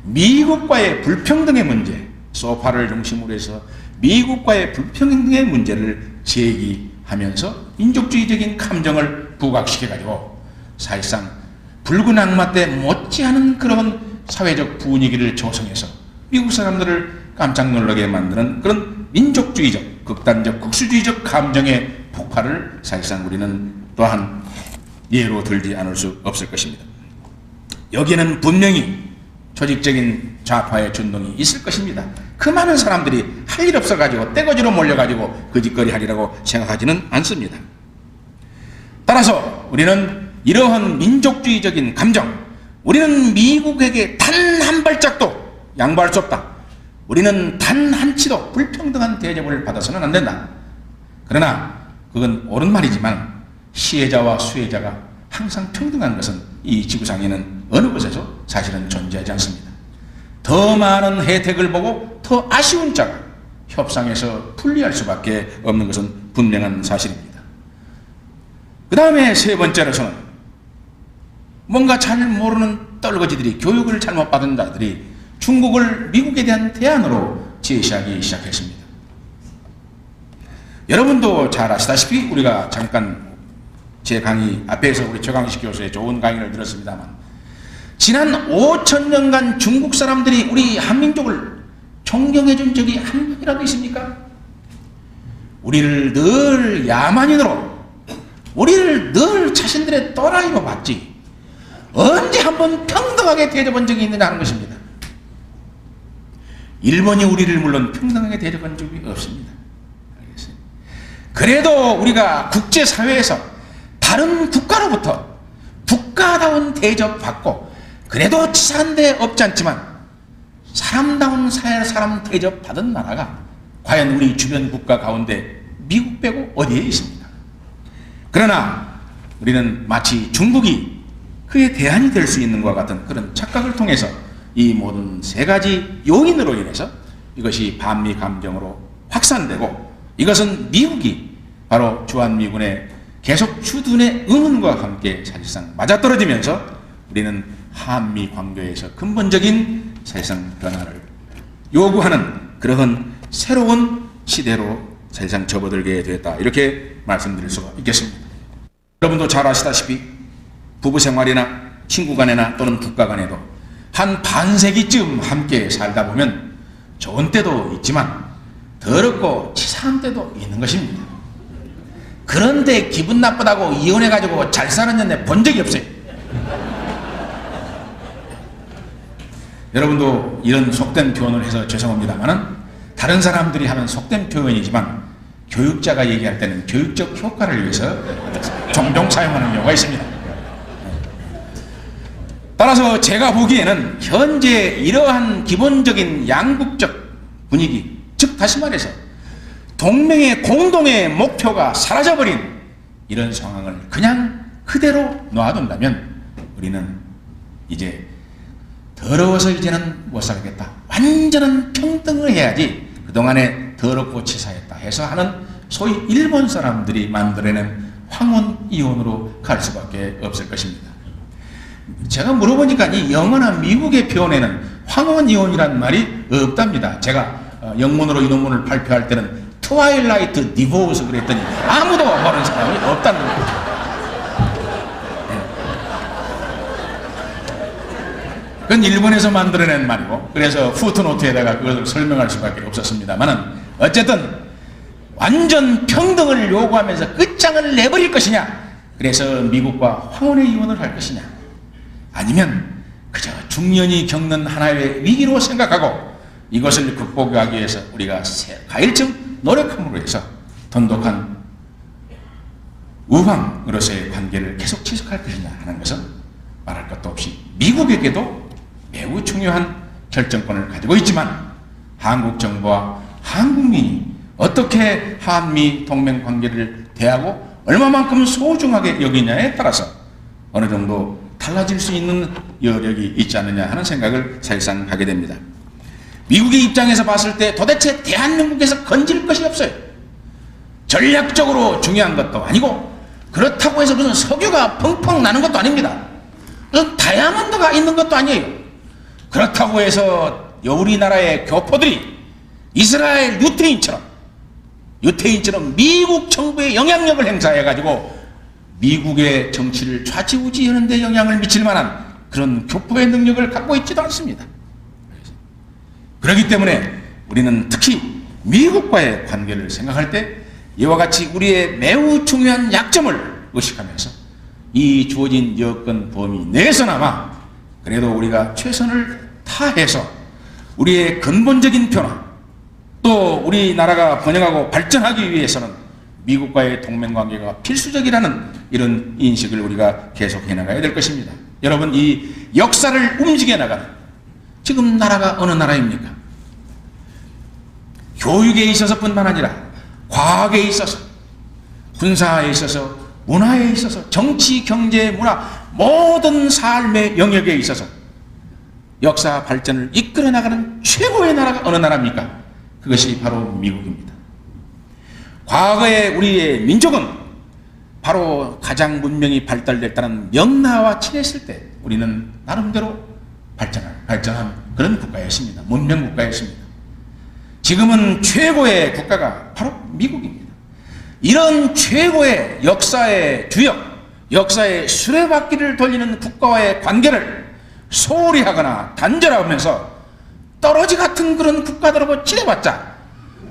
미국과의 불평등의 문제, 소파를 중심으로 해서 미국과의 불평등의 문제를 제기하면서 민족주의적인 감정을 부각시켜가지고 사실상 붉은 악마 때 못지않은 그런 사회적 분위기를 조성해서 미국 사람들을 깜짝 놀라게 만드는 그런 민족주의적, 극단적, 국수주의적 감정의 폭발을 사실상 우리는 또한 예로 들지 않을 수 없을 것입니다. 여기에는 분명히 조직적인 좌파의 준동이 있을 것입니다. 그 많은 사람들이 할 일 없어가지고 떼거지로 몰려가지고 거짓거리 하리라고 생각하지는 않습니다. 따라서 우리는 이러한 민족주의적인 감정, 우리는 미국에게 단 한 발짝도 양보할 수 없다. 우리는 단 한 치도 불평등한 대접을 받아서는 안 된다. 그러나 그건 옳은 말이지만 시혜자와 수혜자가 항상 평등한 것은 이 지구상에는 어느 곳에서 사실은 존재하지 않습니다. 더 많은 혜택을 보고 더 아쉬운 자가 협상에서 불리할 수밖에 없는 것은 분명한 사실입니다. 그 다음에 세 번째로서는 뭔가 잘 모르는 떨거지들이, 교육을 잘못 받은 자들이 중국을 미국에 대한 대안으로 제시하기 시작했습니다. 여러분도 잘 아시다시피 우리가 잠깐 제 강의 앞에서 우리 최강식 교수의 좋은 강의를 들었습니다만, 지난 5,000년간 중국 사람들이 우리 한민족을 존경해 준 적이 한 번이라도 있습니까? 우리를 늘 야만인으로, 우리를 늘 자신들의 또라이로 봤지 언제 한번 평등하게 대접한 적이 있느냐 하는 것입니다. 일본이 우리를 물론 평등하게 대접한 적이 없습니다. 알겠어요? 그래도 우리가 국제사회에서 다른 국가로부터 국가다운 대접받고, 그래도 치사한 데 없지 않지만 사람다운 사람 대접받은 나라가 과연 우리 주변 국가 가운데 미국 빼고 어디에 있습니까? 그러나 우리는 마치 중국이 그의 대안이 될 수 있는 것과 같은 그런 착각을 통해서 이 모든 세 가지 요인으로 인해서 이것이 반미 감정으로 확산되고, 이것은 미국이 바로 주한미군의 계속 주둔의 의문과 함께 사실상 맞아떨어지면서 우리는 한미 관계에서 근본적인 사실상 변화를 요구하는 그러한 새로운 시대로 사실상 접어들게 되었다, 이렇게 말씀드릴 수가 있겠습니다. 여러분도 잘 아시다시피 부부생활이나 친구간에나 또는 국가간에도 한 반세기쯤 함께 살다 보면 좋은 때도 있지만 더럽고 치사한 때도 있는 것입니다. 그런데 기분 나쁘다고 이혼해가지고 잘 사는 년에 본 적이 없어요. 여러분도 이런 속된 표현을 해서 죄송합니다만은 다른 사람들이 하는 속된 표현이지만 교육자가 얘기할 때는 교육적 효과를 위해서 종종 사용하는 경우가 있습니다. 따라서 제가 보기에는 현재 이러한 기본적인 양국적 분위기, 즉 다시 말해서 동맹의 공동의 목표가 사라져버린 이런 상황을 그냥 그대로 놔둔다면 우리는 이제 더러워서 이제는 못 살겠다, 완전한 평등을 해야지 그동안에 더럽고 치사했다 해서 하는 소위 일본 사람들이 만들어낸 황혼이혼으로 갈 수밖에 없을 것입니다. 제가 물어보니까 이 영어나 미국의 표현에는 황혼이혼이란 말이 없답니다. 제가 영문으로 이 논문을 발표할 때는 트와일라이트 디보스 그랬더니 아무도 모르는 사람이 없다는 거예요. 그건 일본에서 만들어낸 말이고, 그래서 푸트노트에다가 그것을 설명할 수밖에 없었습니다만은, 어쨌든 완전 평등을 요구하면서 끝장을 내버릴 것이냐, 그래서 미국과 황혼의 이혼을 할 것이냐, 아니면 그저 중년이 겪는 하나의 위기로 생각하고 이것을 극복하기 위해서 우리가 가일층 노력함으로 해서 돈독한 우방으로서의 관계를 계속 지속할 것이냐 하는 것은 말할 것도 없이 미국에게도 매우 중요한 결정권을 가지고 있지만, 한국 정부와 한국민이 어떻게 한미 동맹 관계를 대하고 얼마만큼 소중하게 여기냐에 따라서 어느 정도 달라질 수 있는 여력이 있지 않느냐 하는 생각을 사실상 하게 됩니다. 미국의 입장에서 봤을 때 도대체 대한민국에서 건질 것이 없어요. 전략적으로 중요한 것도 아니고, 그렇다고 해서 무슨 석유가 펑펑 나는 것도 아닙니다. 무슨 다이아몬드가 있는 것도 아니에요. 그렇다고 해서 우리나라의 교포들이 이스라엘 유태인처럼 미국 정부의 영향력을 행사해가지고 미국의 정치를 좌지우지하는 데 영향을 미칠 만한 그런 교포의 능력을 갖고 있지도 않습니다. 그렇기 때문에 우리는 특히 미국과의 관계를 생각할 때 이와 같이 우리의 매우 중요한 약점을 의식하면서 이 주어진 여건 범위 내에서나마 그래도 우리가 최선을 다해서 우리의 근본적인 변화, 또 우리나라가 번영하고 발전하기 위해서는 미국과의 동맹관계가 필수적이라는 이런 인식을 우리가 계속 해나가야 될 것입니다. 여러분, 이 역사를 움직여 나가는 지금 나라가 어느 나라입니까? 교육에 있어서뿐만 아니라 과학에 있어서, 군사에 있어서, 문화에 있어서, 정치, 경제, 문화 모든 삶의 영역에 있어서 역사 발전을 이끌어 나가는 최고의 나라가 어느 나라입니까? 그것이 바로 미국입니다. 과거에 우리의 민족은 바로 가장 문명이 발달됐다는 명나라와 친했을 때 우리는 나름대로 발전한 그런 국가였습니다. 문명 국가였습니다. 지금은 최고의 국가가 바로 미국입니다. 이런 최고의 역사의 주역, 역사의 수레바퀴를 돌리는 국가와의 관계를 소홀히 하거나 단절하면서 떨어지 같은 그런 국가들하고 지내봤자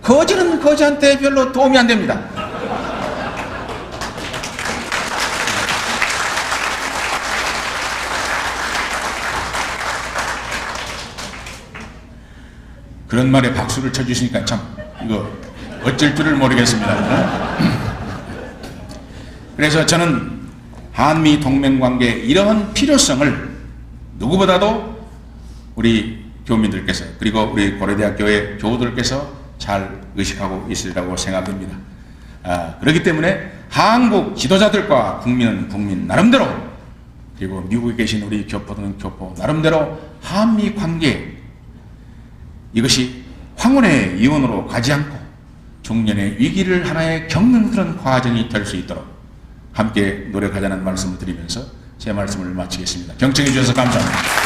거지는 거지한테 별로 도움이 안 됩니다. 그런 말에 박수를 쳐주시니까 참 이거 어쩔 줄을 모르겠습니다. 그래서 저는 한미 동맹관계 이러한 필요성을 누구보다도 우리 교민들께서, 그리고 우리 고려대학교의 교우들께서 잘 의식하고 있으리라고 생각합니다. 그렇기 때문에 한국 지도자들과 국민은 국민 나름대로, 그리고 미국에 계신 우리 교포들은 교포 나름대로 한미 관계, 이것이 황혼의 이혼으로 가지 않고 중년의 위기를 하나의 겪는 그런 과정이 될 수 있도록 함께 노력하자는 말씀을 드리면서 제 말씀을 마치겠습니다. 경청해 주셔서 감사합니다.